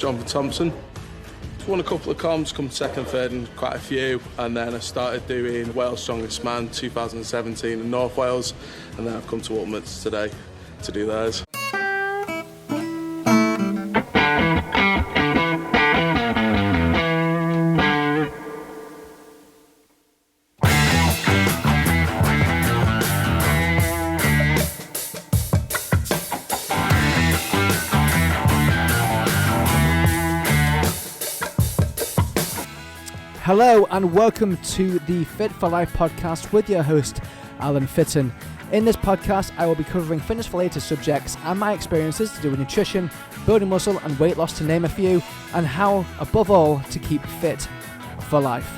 John Thompson. Won a couple of comps, come second, third in quite a few, and then I started doing Wales Strongest Man 2017 in North Wales, and then I've come to Ultimates today to do theirs. Hello and welcome to the Fit for Life podcast with your host, Alan Fitton. In this podcast, I will be covering fitness-related subjects and my experiences to do with nutrition, building muscle and weight loss, to name a few, and how, above all, to keep fit for life.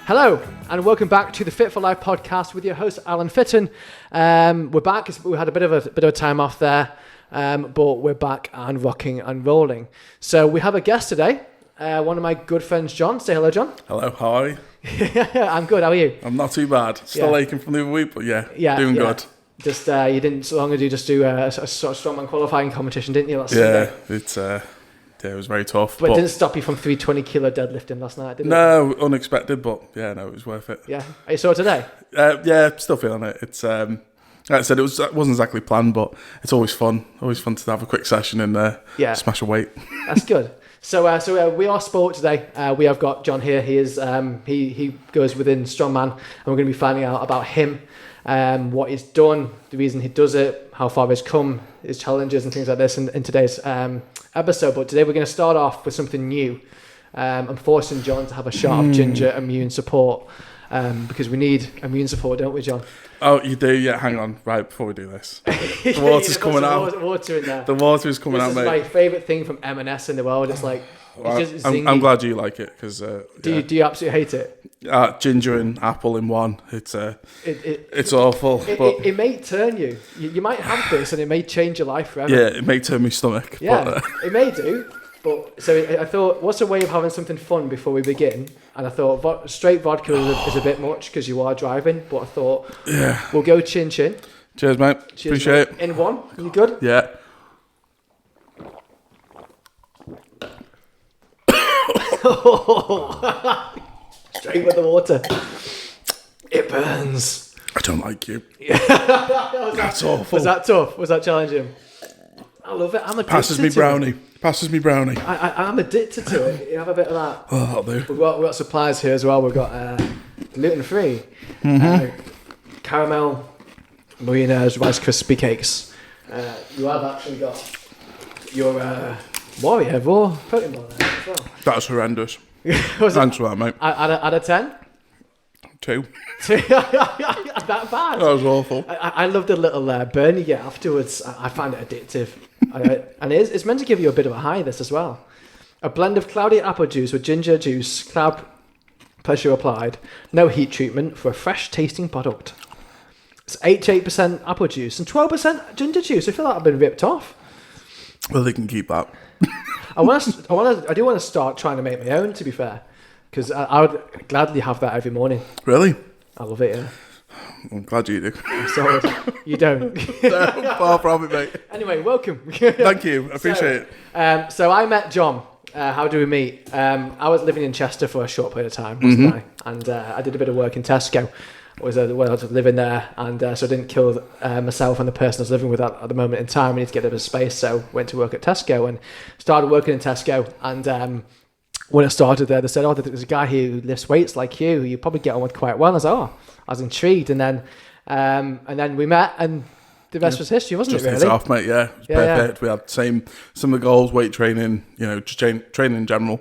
Hello and welcome back to the Fit for Life podcast with your host, Alan Fitton. We're back. We had a bit of a time off there. But we're back and rocking and rolling. So we have a guest today, one of my good friends, John. Say hello, John. Hello, how are you? I'm good, how are you? I'm not too bad. Still aching from the other week, but doing good. Just you didn't so long ago just do a sort of strongman qualifying competition, didn't you? Last Sunday? It was very tough. But it didn't stop you from 320 kilo deadlifting last night, did it? No, unexpected, but it was worth it. Yeah. Are you sore today? Still feeling it. It's like I said, it wasn't exactly planned, but it's always fun. Always fun to have a quick session and smash a weight. That's good. So we are sport today. We have got John here. He is he goes within strongman, and we're going to be finding out about him, what he's done, the reason he does it, how far he's come, his challenges and things like this in today's episode. But today we're going to start off with something new. I'm forcing John to have a shot of ginger immune support. Because we need immune support, don't we, John? Oh, you do? Yeah, hang on. Right, before we do this. The water's coming out. Water in there. The water is coming out, mate. This is my favourite thing from M&S in the world. It's like... It's I'm glad you like it, because... Do you absolutely hate it? Ginger and apple in one. It's awful. It may turn you. You might have this and it may change your life forever. Yeah, it may turn my stomach. Yeah, but, it may do. But so I thought, what's a way of having something fun before we begin? And I thought straight vodka is a bit much because you are driving. But I thought, we'll go chin chin. Cheers, mate. Cheers, Appreciate mate. it. In one, you good? Yeah. Straight with the water. It burns. I don't like you. That's awful. Was that tough? Was that challenging? I love it. I'm addicted Passes me brownie. I'm addicted to it. You have a bit of that. Oh, that'll do. We've got supplies here as well. We've got gluten-free, caramel, Marina's Rice Krispie cakes. You have actually got your Warrior raw protein bar there as well. That's horrendous. Thanks for that, mate. Out of 10? 2. That bad? That was awful. I love the little burn you get afterwards. I find it addictive. And it's meant to give you a bit of a high, this as well. A blend of cloudy apple juice with ginger juice, cloud pressure applied, no heat treatment for a fresh tasting product. It's 88% apple juice and 12% ginger juice. I feel like I've been ripped off. Well, they can keep that. I do want to start trying to make my own, to be fair, because I would gladly have that every morning. Really? I love it, yeah. I'm glad you do. I'm sorry. You don't. No, far from it, mate. Anyway, welcome. Thank you. I appreciate it. So I met John. How do we meet? I was living in Chester for a short period of time, wasn't I? And I did a bit of work in Tesco. I was living there, and so I didn't kill myself and the person I was living with at the moment in time. I needed to get a bit of space, so went to work at Tesco and started working in Tesco. And when I started there, they said, "Oh, there's a guy here who lifts weights like you. Who you probably get on with quite well." And I was like, "Oh," I was intrigued, and then we met, and the rest was history, wasn't it? Really? Just hit off, mate. Yeah, it was perfect. Yeah. We had some of the goals, weight training, just training in general.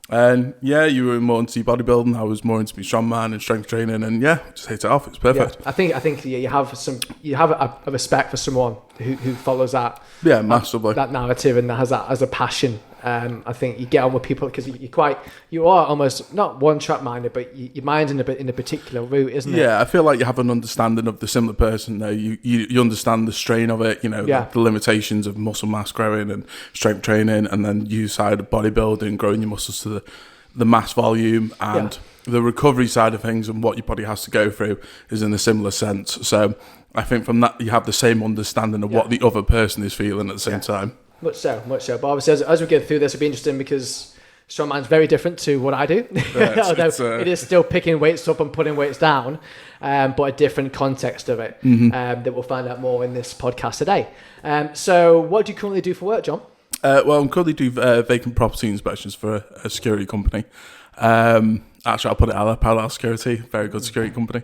And you were more into bodybuilding. I was more into strongman and strength training, and just hit it off. It's perfect. Yeah, I think you have a respect for someone who follows that. Yeah, massively. That narrative and that has that as a passion. I think you get on with people because you are almost not one track minded, but your mind's in a particular route, isn't it? Yeah, I feel like you have an understanding of the similar person there. You understand the strain of it, the limitations of muscle mass growing and strength training, and then you side of bodybuilding, growing your muscles to the mass volume and the recovery side of things and what your body has to go through is in a similar sense. So I think from that you have the same understanding of what the other person is feeling at the same time. Much so. But obviously, as we go through this, it'll be interesting because strongman's very different to what I do. Although it is still picking weights up and putting weights down, but a different context of it that we'll find out more in this podcast today. So what do you currently do for work, John? Well, I'm currently doing vacant property inspections for a security company. Actually, I'll put it out there, Parallel Security, very good security company.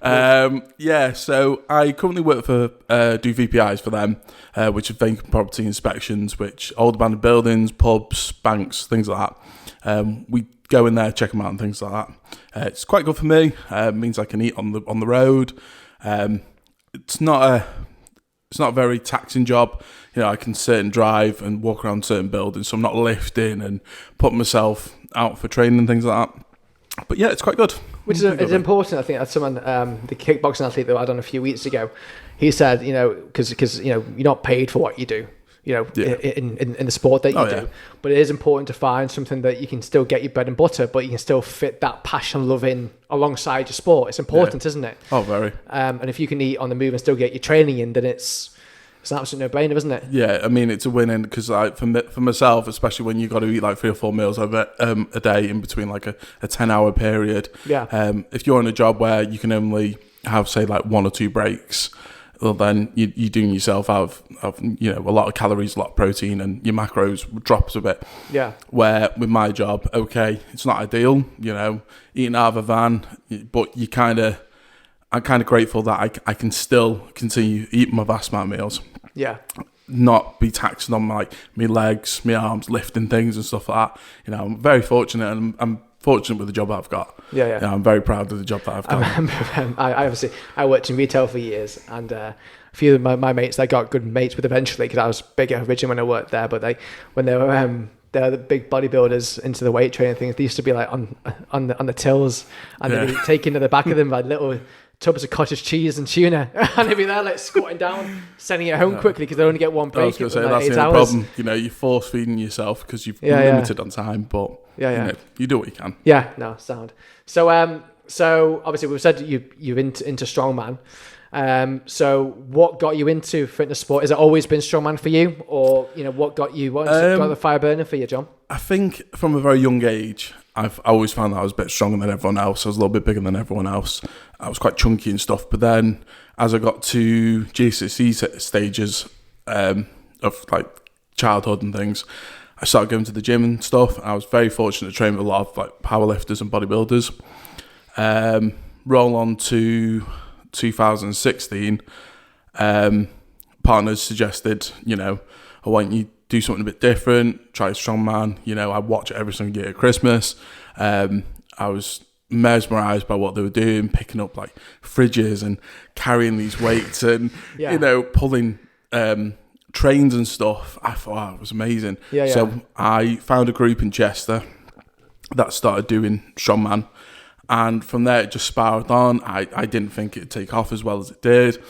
So I currently work for, do VPIs for them, which are vacant property inspections, which old abandoned buildings, pubs, banks, things like that. We go in there, check them out and things like that. It's quite good for me. It means I can eat on the road. It's not a very taxing job. I can sit and drive and walk around certain buildings, so I'm not lifting and putting myself out for training and things like that. But yeah, it's quite good. Which is it's important, I think. As someone, the kickboxing athlete that I had on a few weeks ago, he said, because you're not paid for what you do, in the sport that you do. But it is important to find something that you can still get your bread and butter, but you can still fit that passion, love in alongside your sport. It's important, isn't it? Oh, very. And if you can eat on the move and still get your training in, then it's an absolute no-brainer, isn't it? Yeah, I mean, it's a win-in because for myself, especially when you got to eat like 3 or 4 meals a day in between like a 10-hour period. Yeah. If you're in a job where you can only have, say, like 1 or 2 breaks, well, then you're doing yourself out of a lot of calories, a lot of protein, and your macros drops a bit. Yeah. Where with my job, okay, it's not ideal, eating out of a van, but I'm kind of grateful that I can still continue eating my vast amount of meals. Yeah. Not be taxing on my legs, my arms, lifting things and stuff like that. I'm very fortunate, and I'm fortunate with the job I've got. Yeah. I'm very proud of the job that I've got. I worked in retail for years, and a few of my mates I got good mates with eventually because I was bigger originally when I worked there. But when they were they're the big bodybuilders into the weight training things. They used to be like on the tills, and they'd be taking to the back of them like little tubs of cottage cheese and tuna, and they'd be there like squatting down, sending it home quickly because they only get one break. I was going to say that's the only problem. You're force feeding yourself because you're limited on time, but you do what you can. Yeah, no, sound. So obviously we've said you're into strongman. So what got you into fitness sport? Has it always been strongman for you, or what got the fire burning for you, John? I think from a very young age, I've always found that I was a bit stronger than everyone else. I was a little bit bigger than everyone else. I was quite chunky and stuff. But then as I got to GCSE stages of like childhood and things, I started going to the gym and stuff. I was very fortunate to train with a lot of like powerlifters and bodybuilders. Roll on to 2016, partners suggested, I want you to do something a bit different, try strongman. I watch it every single year at Christmas. I was mesmerized by what they were doing, picking up like fridges and carrying these weights and pulling trains and stuff. I thought, wow, it was amazing. So I found a group in Chester that started doing strongman, and from there it just spiraled on. I didn't think it'd take off as well as it did.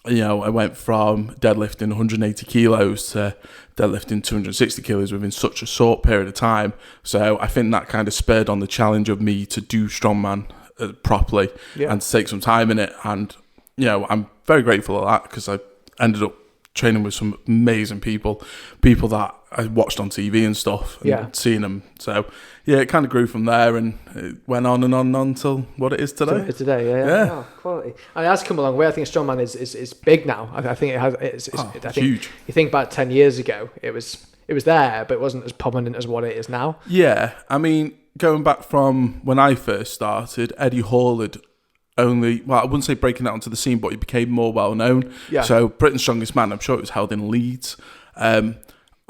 I went from deadlifting 180 kilos to deadlifting 260 kilos within such a short period of time. So I think that kind of spurred on the challenge of me to do strongman properly and to take some time in it. And, I'm very grateful for that because I ended up training with some amazing people that I watched on TV and stuff and seeing them. So, it kind of grew from there and it went on and on until what it is today. It's today, yeah. Oh, quality. And it has come a long way. I think strongman is big now. I think it has. It's huge. You think about 10 years ago, it was there, but it wasn't as prominent as what it is now. Yeah, I mean, going back from when I first started, Eddie Hall had I wouldn't say breaking out onto the scene, but he became more well known. Yeah. So Britain's Strongest Man, I'm sure it was held in Leeds. A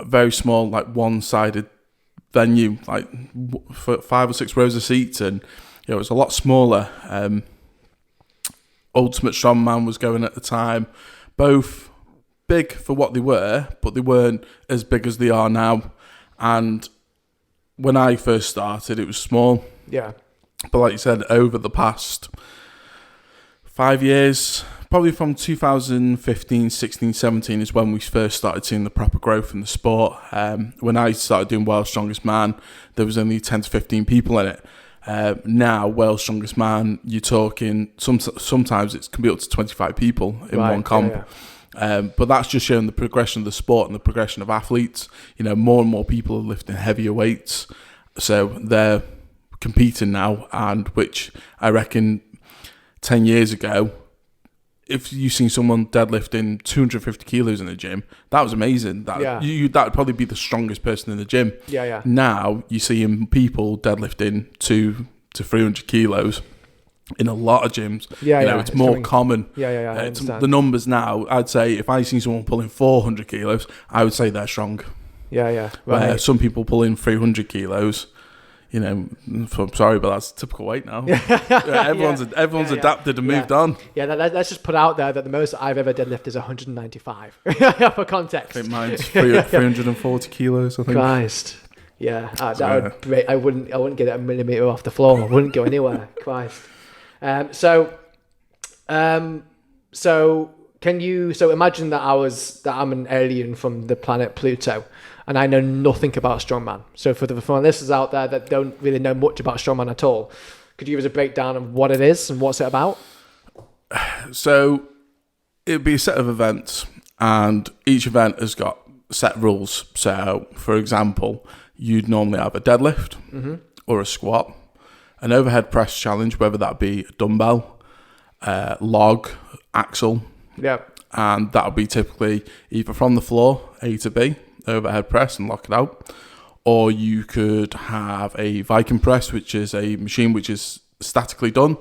very small, like one-sided venue, like 5 or 6 rows of seats, and it was a lot smaller. Ultimate Strongman was going at the time. Both big for what they were, but they weren't as big as they are now. And when I first started, it was small. Yeah. But like you said, over the past 5 years, probably from 2015, 16, 17 is when we first started seeing the proper growth in the sport. When I started doing Welsh Strongest Man, there was only 10 to 15 people in it. Now, World's Strongest Man, you're talking, sometimes it can be up to 25 people in one comp. But that's just showing the progression of the sport and the progression of athletes. More and more people are lifting heavier weights. So they're competing now, and which I reckon 10 years ago, if you seen someone deadlifting 250 kilos in the gym, that was amazing. That would probably be the strongest person in the gym. Now you see people deadlifting 200 to 300 kilos in a lot of gyms. It's more common. The numbers now, I'd say if I see someone pulling 400 kilos, I would say they're strong. Where some people pulling 300 kilos, I'm sorry, but that's typical weight now. Everyone's adapted and moved on. Let's just put out there that the most I've ever deadlifted is 195 for context. I think mine's 340 kilos, I think. Christ. That would break. I wouldn't get it a millimetre off the floor. I wouldn't go anywhere. Christ. So imagine that I'm an alien from the planet Pluto, and I know nothing about strongman. So for the listeners out there that don't really know much about strongman at all, could you give us a breakdown of what it is and what's it about? So it'd be a set of events, and each event has got set rules. So, for example, you'd normally have a deadlift or a squat, an overhead press challenge, whether that be a dumbbell, log, axle. And that would be typically either from the floor, A to B, overhead press and lock it out. Or you could have a Viking press, which is a machine which is statically done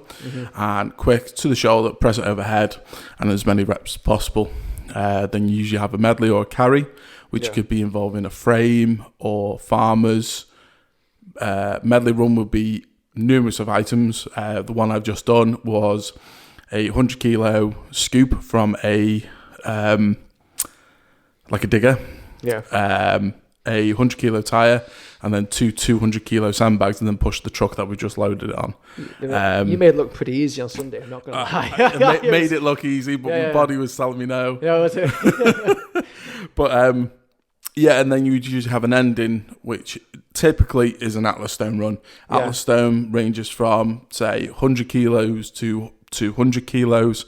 and quick to the shoulder, press it overhead, and as many reps as possible. Then you usually have a medley or a carry, which could be involving a frame or farmers. Medley run would be numerous of items. The one I've just done was a 100 kilo scoop from a digger, a 100 kilo tire, and then 200 kilo sandbags, and then push the truck that we just loaded it on. You made it look pretty easy on Sunday, I'm not going to lie. Made it look easy, but my body was telling me no. But and then you usually have an ending, which typically is an Atlas Stone run. Atlas Stone ranges from, say, 100 kilos to 200 kilos,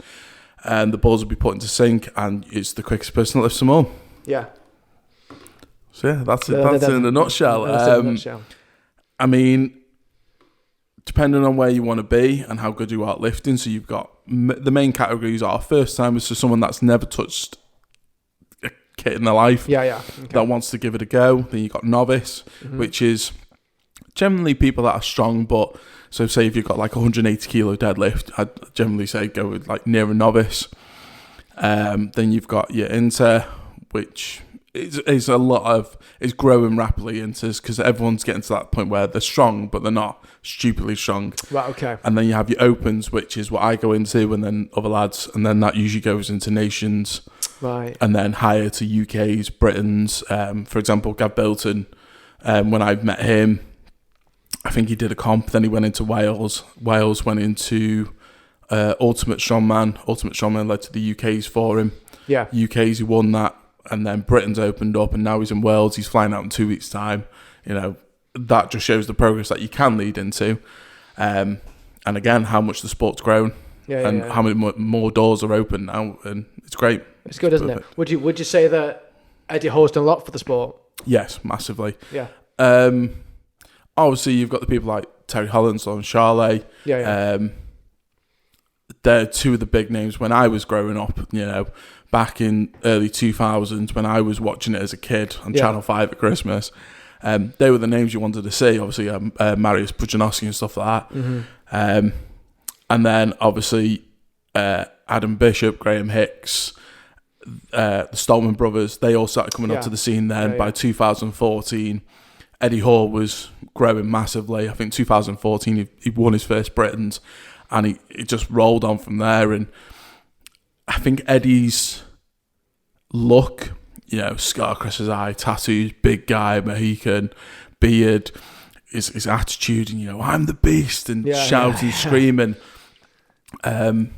and the balls will be put into sync, and it's the quickest person that lifts them all. So that's it. That's in a nutshell. I mean, depending on where you want to be and how good you are at lifting, so you've got the main categories are first timers, so someone that's never touched a kit in their life, that wants to give it a go. Then you've got novice, which is generally people that are strong, but so say if you've got like 180 kilo deadlift, I'd generally say go with like near a novice. Then you've got your inter, which is a lot of, it's growing rapidly into, because everyone's getting to that point where they're strong, but they're not stupidly strong. And then you have your opens, which is what I go into, and then other lads, and then that usually goes into nations. And then higher to UK's, Britain's. For example, Gav Bilton, when I met him, I think he did a comp, then he went into Wales. Wales went into Ultimate Strongman. Ultimate Strongman led to the UK's for him. UK's, he won that. And then Britain's opened up, and now he's in Worlds. He's flying out in 2 weeks' time. That just shows the progress that you can lead into. And again, how much the sport's grown, how many more doors are open now, and it's great. It's good, isn't it? Would you say that Eddie Hall's done a lot for the sport? Yes, massively. Obviously, you've got the people like Terry Holland, Sloan Charlet. They're two of the big names when I was growing up, back in early 2000s when I was watching it as a kid on Channel 5 at Christmas. They were the names you wanted to see, obviously Mariusz Pudzianowski and stuff like that. And then obviously Adam Bishop, Graham Hicks, the Stallman brothers, they all started coming up to the scene then. By 2014, Eddie Hall was growing massively. I think 2014 he won his first Britons, and he just rolled on from there. And I think Eddie's look, scar across his eye, tattoos, big guy, Mohican, beard, his attitude, and I'm the beast, and shouting, screaming. I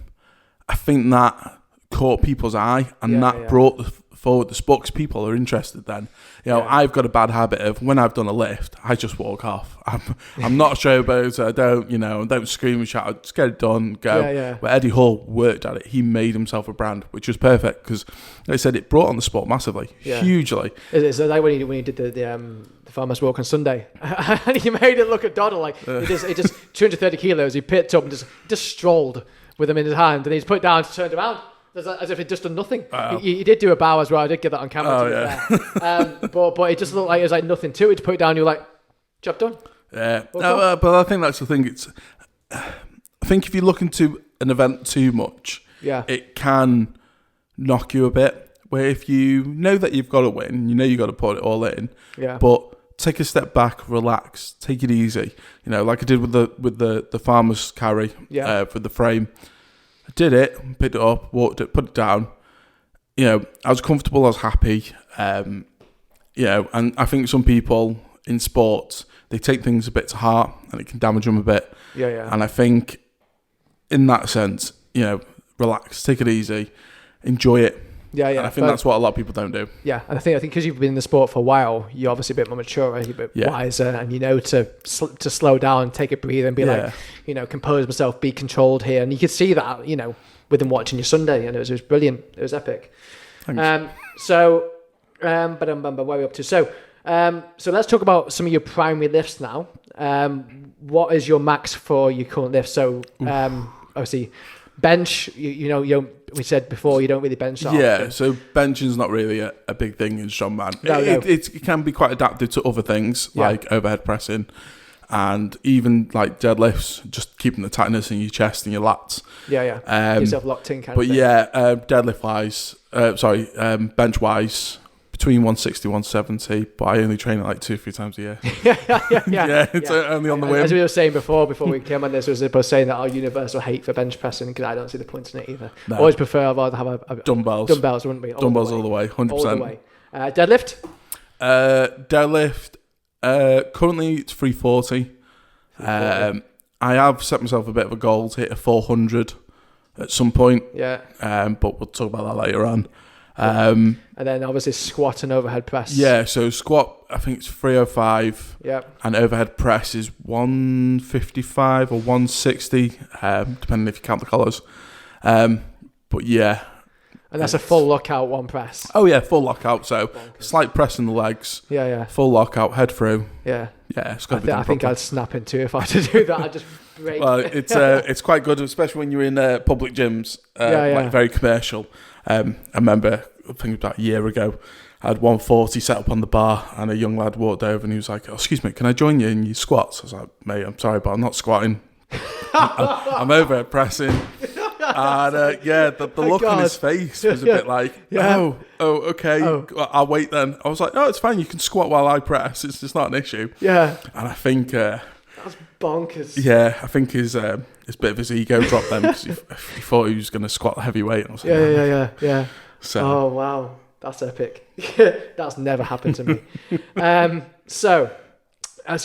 think that caught people's eye, and that brought the forward the sport 'cause people are interested then. I've got a bad habit of when I've done a lift, I just walk off. I'm not a showboat. I don't scream and shout. I just get it done, go. Yeah. But Eddie Hall worked at it. He made himself a brand, which was perfect because, like I said, it brought on the sport massively, hugely. It's like when you did the farmer's walk on Sunday, and he made it look at Doddle like he just 230 kilos. He picked up and just strolled with them in his hand, and he's put it down, turned around. As if he'd just done nothing. He did do a bow as well. I did get that on camera. But it just looked like it was like nothing to it. To put it down, you're like, job done. Yeah. But I think that's the thing. I think if you look into an event too much, it can knock you a bit. Where if you know that you've got to win, you know you've got to put it all in. Yeah. But take a step back, relax, take it easy. Like I did with the farmer's carry for the frame. I did it, picked it up, walked it, put it down. I was comfortable, I was happy. And I think some people in sports, they take things a bit to heart and it can damage them a bit. Yeah. And I think in that sense, relax, take it easy, enjoy it. Yeah. And I think that's what a lot of people don't do. Yeah, and I think because you've been in the sport for a while, you're obviously a bit more mature, a bit wiser, and to slow down, take a breather, and be like, compose myself, be controlled here. And you could see that, with them watching your Sunday, and it was brilliant. It was epic. Thanks. Where are we up to? So let's talk about some of your primary lifts now. What is your max for your current lift? So obviously, bench. We said before you don't really bench that often. So benching's not really a big thing in strongman. No. It can be quite adapted to other things like overhead pressing and even like deadlifts, just keeping the tightness in your chest and your lats. Keep yourself locked in kind of thing. Deadlift wise, bench wise, between 160 170, but I only train it like 2-3 times a year. It's only on the whim. As we were saying before we came on this, was both saying that our universal hate for bench pressing, because I don't see the point in it either. No. Always prefer, I'd rather have a dumbbells, wouldn't we? Dumbbells all the way, 100%. All the way. Deadlift? Deadlift, currently it's 340. I have set myself a bit of a goal to hit a 400 at some point. But we'll talk about that later on. And then obviously squat and overhead press. So squat, I think it's 305. And overhead press is 155 or 160, depending if you count the collars. And that's a full lockout one press. Oh yeah, full lockout. So slight press in the legs. Full lockout, head through. It's got to be done. I think I'd snap in two if I had to do that. I'd just break. Well, it's quite good, especially when you're in public gyms, like very commercial. I remember, I think about a year ago, I had 140 set up on the bar, and a young lad walked over and he was like, "Oh, excuse me, can I join you in your squats?" I was like, "Mate, I'm sorry, but I'm not squatting. I'm overhead pressing." And the look on his face was a bit like, okay, I'll wait then. I was like, "No, it's fine. You can squat while I press. It's just not an issue." And I think that's bonkers. I think his bit of his ego dropped then because he thought he was going to squat heavyweight. And I was like, yeah. So, oh wow, that's epic. That's never happened to me. So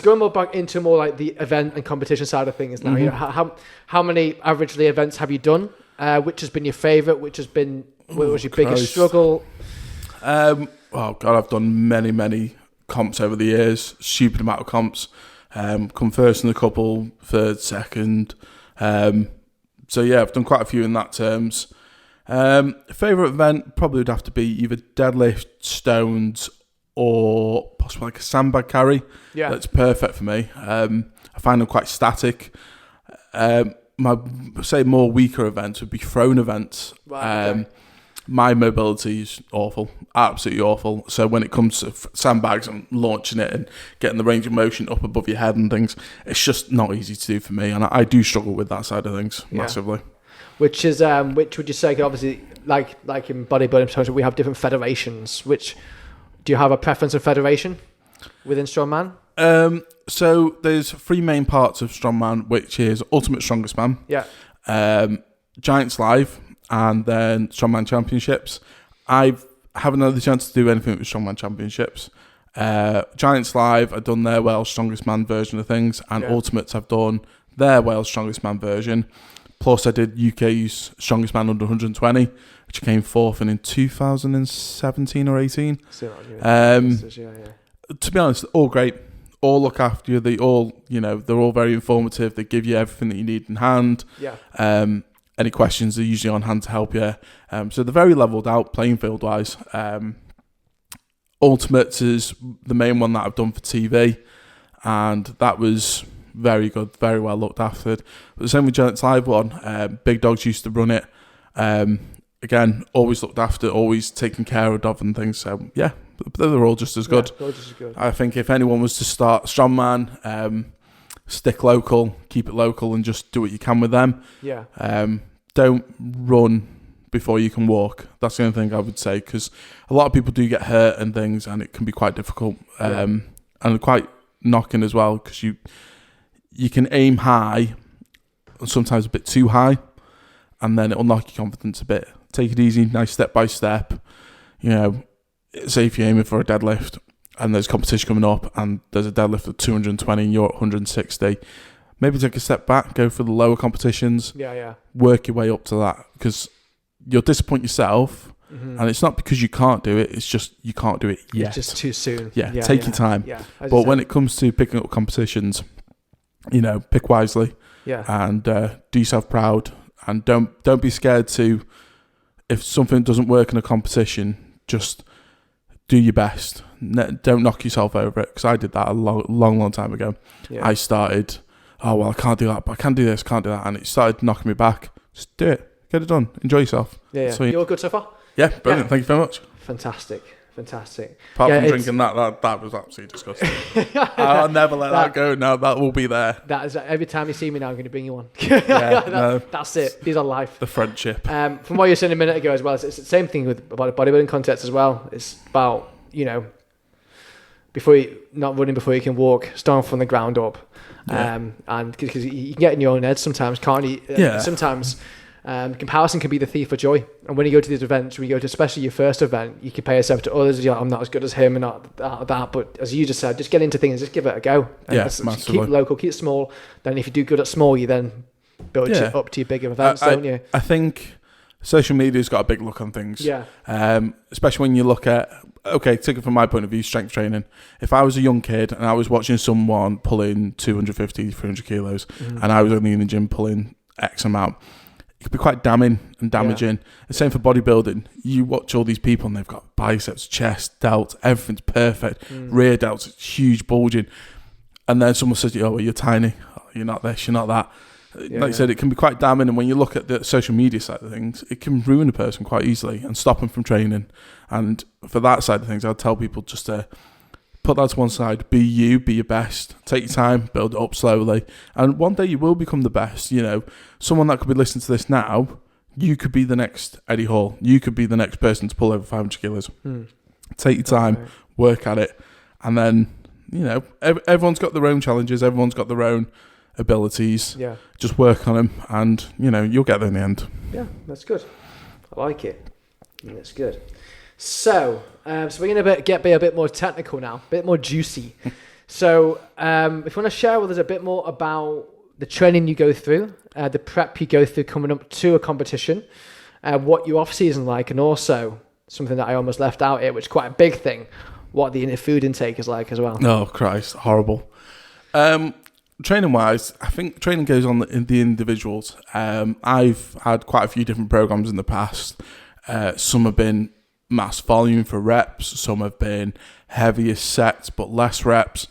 going more back into more like the event and competition side of things now. Mm-hmm. How many averagely events have you done? Which has been your favourite? Which was your biggest struggle? Oh God, I've done many comps over the years. Stupid amount of comps. Come first in a couple, third, second. I've done quite a few in that terms. Favourite event probably would have to be either deadlift, stones, or possibly like a sandbag carry. That's perfect for me. I find them quite static. My more weaker events would be thrown events. My mobility is awful, absolutely awful. So when it comes to sandbags and launching it and getting the range of motion up above your head and things, it's just not easy to do for me, and I do struggle with that side of things massively. Which would you say, obviously, like in bodybuilding, we have different federations. Do you have a preference of federation within strongman? So there's 3 main parts of strongman, which is Ultimate Strongest Man, Giants Live, and then Strongman Championships. I haven't had the chance to do anything with Strongman Championships. Giants Live, I've done their Welsh Strongest Man version of things, and Ultimates, I've done their Welsh Strongest Man version. Plus, I did UK's Strongest Man under 120 which came fourth in 2017 or 18. To be honest, all great. All look after you. They're all very informative. They give you everything that you need in hand. Yeah. Any questions, they're usually on hand to help you. So they're very leveled out playing field wise. Ultimates is the main one that I've done for TV, and that was very good, very well looked after. But the same with Giants Live one. Big Dogs used to run it. Again, always looked after, always taken care of and things. So yeah, they're all just as good. Yeah, all just as good. I think if anyone was to start strongman, stick local, keep it local, and just do what you can with them. Yeah. Don't run before you can walk. That's the only thing I would say, because a lot of people do get hurt and things, and it can be quite difficult and quite knocking as well, because you can aim high, sometimes a bit too high, and then it'll knock your confidence a bit. Take it easy, nice step by step. Say if you're aiming for a deadlift and there's competition coming up and there's a deadlift of 220 and you're at 160, maybe take a step back, go for the lower competitions, work your way up to that, because you'll disappoint yourself, and it's not because you can't do it, it's just you can't do it yet. It's just too soon. Take your time. But when it comes to picking up competitions, pick wisely, and do yourself proud, and don't be scared to, if something doesn't work in a competition, just do your best. Don't knock yourself over it, because I did that a long time ago. I started, I can't do that, but I can do this, can't do that, and it started knocking me back. Just do it, get it done, enjoy yourself. So you're good so far? Yeah, brilliant. Thank you very much. Fantastic. Apart from drinking that was absolutely disgusting. I'll never let that go. No, that will be there. That is, every time you see me now, I'm going to bring you one. No. That's it. These are life. The friendship. From what you were saying a minute ago as well, it's the same thing with about bodybuilding contests as well. It's about, not running before you can walk, starting from the ground up. And because you can get in your own head sometimes, can't you? Sometimes comparison can be the thief of joy. And when you go to these events, when you go to especially your first event, you compare yourself to others. You're like, I'm not as good as him and not that. But as you just said, just get into things, just give it a go. Massively. Keep local, keep small. Then if you do good at small, you then build it up to your bigger events, don't you? I think social media's got a big look on things. Especially when you look at, take it from my point of view, strength training. If I was a young kid and I was watching someone pulling 250, 300 kilos, and I was only in the gym pulling X amount, it could be quite damning and damaging. The same for bodybuilding. You watch all these people and they've got biceps, chest, delts, everything's perfect. Rear delts, huge bulging. And then someone says, you're tiny. You're not this, you're not that. Like I said, it can be quite damning. And when you look at the social media side of things, it can ruin a person quite easily and stop them from training. And for that side of things, I'd tell people just to put that to one side. Be you, be your best. Take your time, build it up slowly. And one day you will become the best. Someone that could be listening to this now, you could be the next Eddie Hall. You could be the next person to pull over 500 kilos. Take your time, work at it. And then, everyone's got their own challenges. Everyone's got their own abilities. Just work on them and, you'll get there in the end. Yeah, that's good. I like it. That's good. So we're going to be a bit more technical now, a bit more juicy. So if you want to share with us a bit more about the training you go through, the prep you go through coming up to a competition, what your off-season like, and also something that I almost left out here, which is quite a big thing, what the food intake is like as well. Oh, Christ, horrible. Training-wise, I think training goes on in the individuals. I've had quite a few different programs in the past. Some have been mass volume for reps, some have been heavier sets but less reps.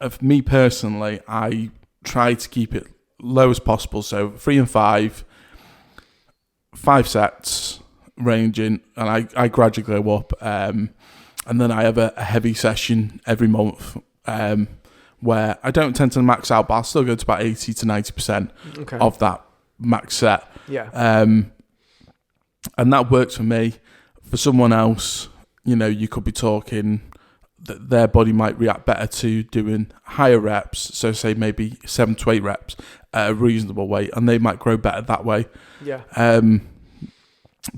Of me personally, I try to keep it low as possible, so 3 and 5 sets ranging, and I gradually go up, and then I have a heavy session every month, where I don't tend to max out, but I'll still go to about 80 to 90% of that max set. And that works for me. For someone else, you could be talking that their body might react better to doing higher reps. So say maybe 7 to 8 reps at a reasonable weight, and they might grow better that way.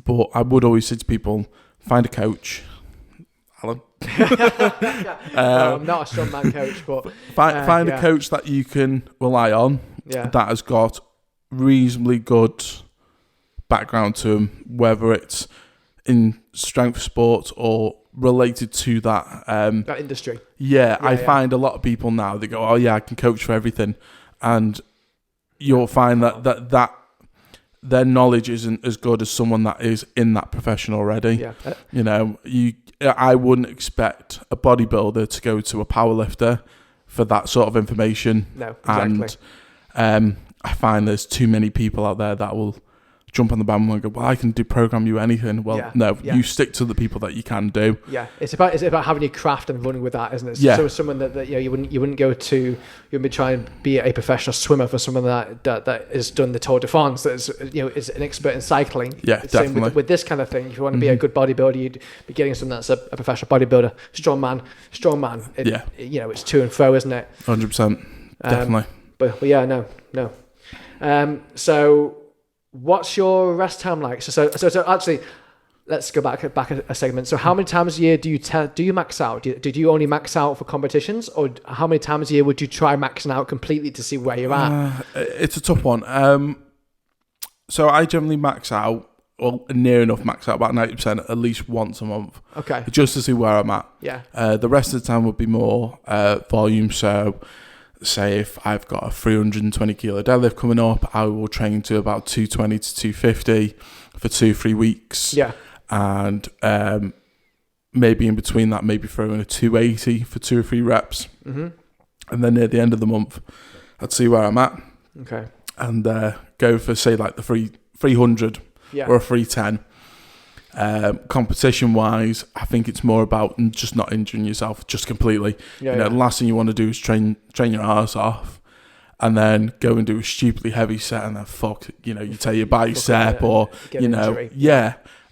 But I would always say to people, find a coach. Alan. No, I'm not a strongman coach, but find a coach that you can rely on, that has got reasonably good background to them, whether it's in strength sports or related to that industry. I find a lot of people now, they go, oh yeah, I can coach for everything, and you'll find that their knowledge isn't as good as someone that is in that profession already. I wouldn't expect a bodybuilder to go to a powerlifter for that sort of information. No, exactly. And I find there's too many people out there that will jump on the bandwagon and go, well, I can program you anything. Well, you stick to the people that you can do. Yeah, it's about having your craft and running with that, isn't it? So someone that you wouldn't be trying to be a professional swimmer for someone that has done the Tour de France, that is an expert in cycling. Yeah, Same definitely. with this kind of thing. If you want to be a good bodybuilder, you'd be getting someone that's a professional bodybuilder, strongman. It's to and fro, isn't it? 100%, definitely. But no. So what's your rest time like? So actually, let's go back a segment. So how many times a year do you max out? Did you only max out for competitions, or how many times a year would you try maxing out completely to see where you're at? It's a tough one. So I generally max out, or near enough max out, about 90% at least once a month. Okay. Just to see where I'm at. Yeah. The rest of the time would be more volume. So say if I've got a 320 kilo deadlift coming up, I will train to about 220 to 250 for 2-3 weeks. Yeah. And maybe in between that, maybe throw in a 280 for 2 or 3 reps. Mm-hmm. And then near the end of the month, I'd see where I'm at. Okay. And go for, say, like the 300 or a 310. Competition wise, I think it's more about just not injuring yourself just completely. The last thing you want to do is train your arse off and then go and do a stupidly heavy set and then you tear your bicep or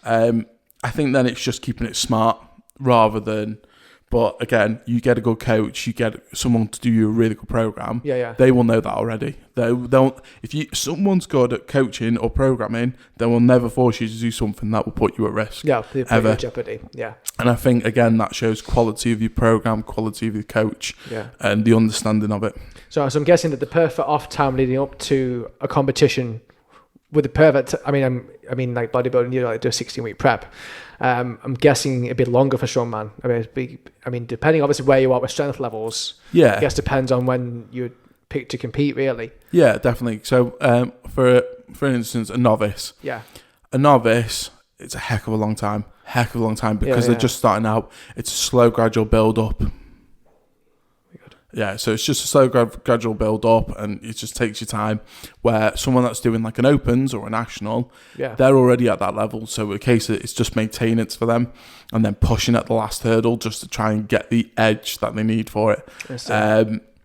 I think then it's just keeping it smart rather than. But again, you get a good coach, you get someone to do you a really good program. They will know that already. If someone's good at coaching or programming, they will never force you to do something that will put you at risk. Yeah, they put you in jeopardy. Yeah. And I think again that shows quality of your program, quality of your coach, and the understanding of it. So I'm guessing that the perfect off time leading up to a competition with the perfect. I mean, like bodybuilding, you do a 16-week prep. I'm guessing it'd be longer for strongman. I mean, depending obviously where you are with strength levels. Yeah, I guess depends on when you pick to compete, really. Yeah, definitely. So, for instance, a novice. Yeah, a novice. It's a heck of a long time because they're just starting out. It's a slow, gradual build up. Yeah, so it's just a slow, gradual build up, and it just takes your time. Where someone that's doing like an opens or a national, they're already at that level. So a case of it's just maintenance for them, and then pushing at the last hurdle just to try and get the edge that they need for it.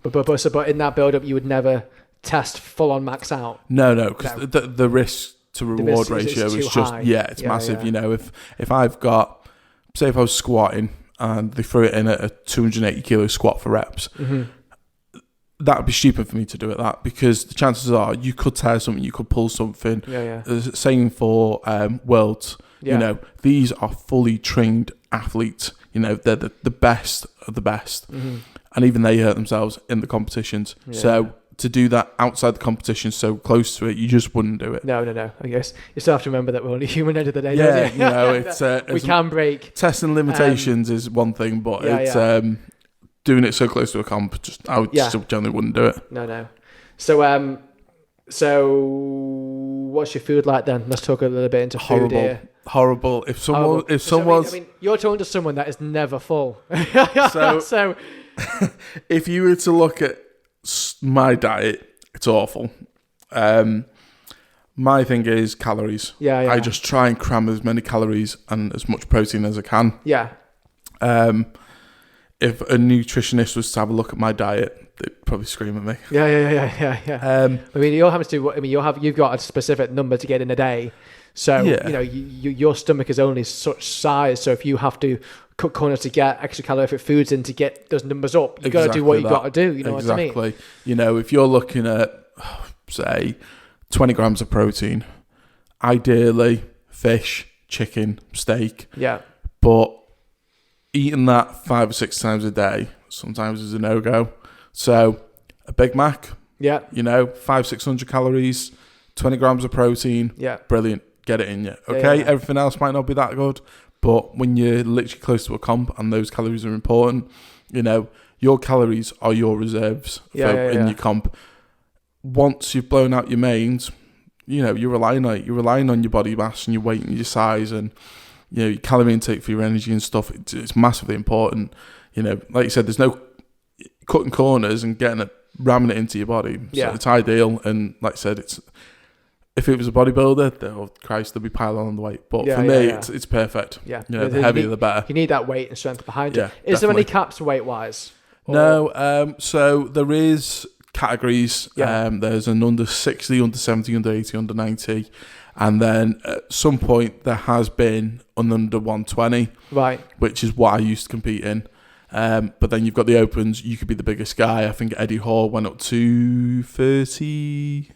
But in that build up, you would never test full on max out. No, because the risk to reward ratio is just high. It's massive. Yeah. If I've got, say, if I was squatting. And they threw it in at a 280 kilo squat for reps. Mm-hmm. That would be stupid for me to do it because the chances are you could tear something, you could pull something. Same for worlds. These are fully trained athletes. They're the best of the best, and even they hurt themselves in the competitions. So to do that outside the competition, so close to it, you just wouldn't do it. No. I guess you still have to remember that we're only human end of the day. It's we can break. Testing limitations is one thing, but doing it so close to a comp, I still generally wouldn't do it. No. So what's your food like then? Let's talk a little bit into food here. Horrible. If someone's, you're talking to someone that is never full. So if you were to look at my diet, it's awful. My thing is calories. I just try and cram as many calories and as much protein as I can. If a nutritionist was to have a look at my diet, they'd probably scream at me. Yeah. You're having to do. You've got a specific number to get in a day. So your stomach is only such size. So if you have to cut corners to get extra calorific foods in to get those numbers up, you got to do what you got to do. You know what I mean? Exactly. If you're looking at, say, 20 grams of protein, ideally fish, chicken, steak. Yeah. But eating that 5 or 6 times a day sometimes is a no-go. So a Big Mac. 500-600 calories, 20 grams of protein. Yeah. Brilliant. get it in you. Okay, Yeah. everything else might not be that good, but when you're literally close to a comp and those calories are important, your calories are your reserves in your comp. Once you've blown out your mains, you're relying on it. You're relying on your body mass and your weight and your size and your calorie intake for your energy and stuff. It's massively important. Like you said, there's no cutting corners and ramming it into your body. So it's ideal. And like I said, if it was a bodybuilder, oh Christ, they'd be piling on the weight. But for me, it's perfect. Yeah. The heavier the better. You need that weight and strength behind you. Is there any caps weight-wise? No. So there is categories. There's an under 60, under 70, under 80, under 90. And then at some point there has been an under 120. Right. Which is what I used to compete in. But then you've got the opens. You could be the biggest guy. I think Eddie Hall went up to 30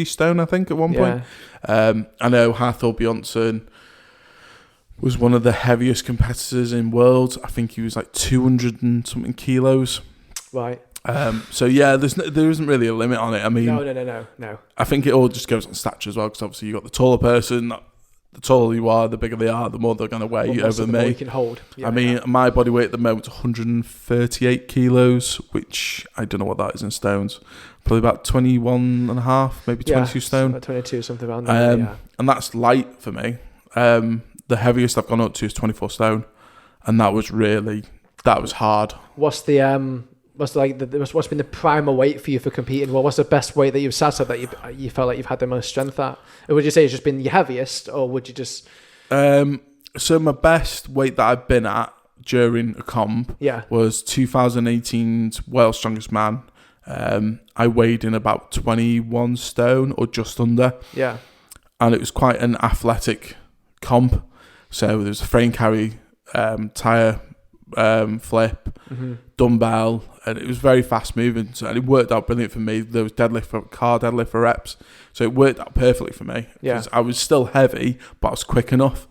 stone, I think, at one point. I know Hathor Bjornsson was one of the heaviest competitors in worlds. I think he was like 200 and something kilos. Right. So there isn't really a limit on it. I mean, no. I think it all just goes on stature as well, because obviously you got the taller person. The taller you are, the bigger they are, the more they're going to weigh over me. You can hold. My body weight at the moment is 138 kilos, which I don't know what that is in stones. Probably about 21 and a half, maybe 22 stone. About 22, something around there. And that's light for me. The heaviest I've gone up to is 24 stone, and that was hard. What's what's been the primal weight for you for competing? What's the best weight that you've sat at that you felt like you've had the most strength at? Or would you say it's just been your heaviest, or would you just? So my best weight that I've been at during a comp was 2018's World's Strongest Man. I weighed in about 21 stone or just under. Yeah. And it was quite an athletic comp. So there was a frame carry, tire flip, dumbbell, and it was very fast moving. So, and it worked out brilliant for me. There was car deadlift for reps. So it worked out perfectly for me. Because I was still heavy, but I was quick enough.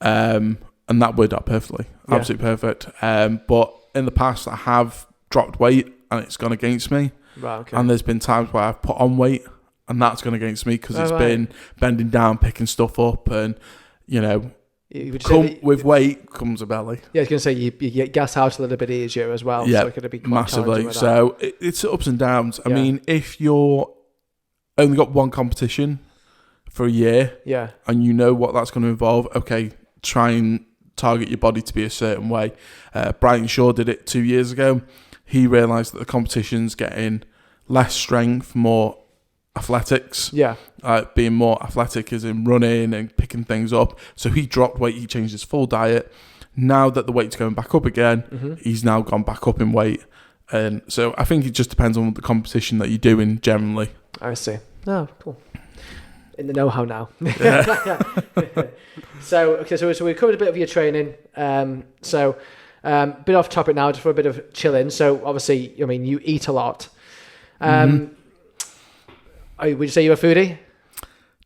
And that worked out perfectly. Absolutely perfect. But in the past, I have dropped weight and it's gone against me. Right, okay. And there's been times where I've put on weight and that's gone against me because it's been bending down, picking stuff up, and with weight comes a belly. Yeah, I was going to say you get gas out a little bit easier as well. Yeah, so it could be quite massively. So it's ups and downs. I mean, if you're only got one competition for a year, and you know what that's going to involve, okay, try and target your body to be a certain way. Brian Shaw did it 2 years ago. He realised that the competition's getting less strength, more athletics. Being more athletic as in running and picking things up. So he dropped weight, he changed his full diet. Now that the weight's going back up again, he's now gone back up in weight. And so I think it just depends on the competition that you're doing generally. I see. Oh, cool. In the know-how now. So we covered a bit of your training. Bit off topic now, just for a bit of chilling. So obviously, I mean, you eat a lot. Would you say you're a foodie?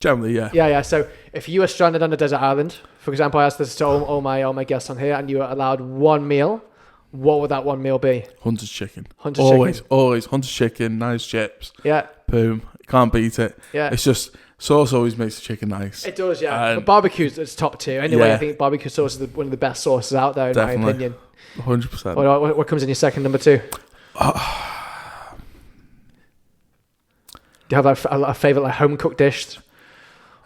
Generally, yeah. Yeah. So if you were stranded on a desert island, for example, I asked this to all my guests on here, and you were allowed one meal, what would that one meal be? Hunter's chicken. Always Hunter's chicken, nice chips. Yeah. Boom. Can't beat it. Yeah. It's just sauce always makes the chicken nice. It does, yeah. But barbecue's it's top tier. Anyway, I think barbecue sauce is one of the best sauces out there, in my opinion. 100%. What comes in your second number two? Do you have a favourite home cooked dish?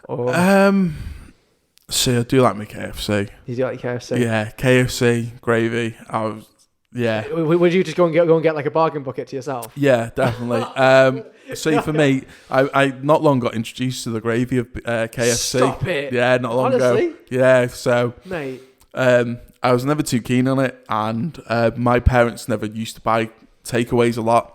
Or? See, I do like my KFC. You do like KFC? Yeah, KFC, gravy. Would you just go and get like a bargain bucket to yourself? Yeah, definitely. See, for me, I not long got introduced to the gravy of KFC. Stop it. Yeah, not long ago. Yeah, so mate, I was never too keen on it, and my parents never used to buy takeaways a lot.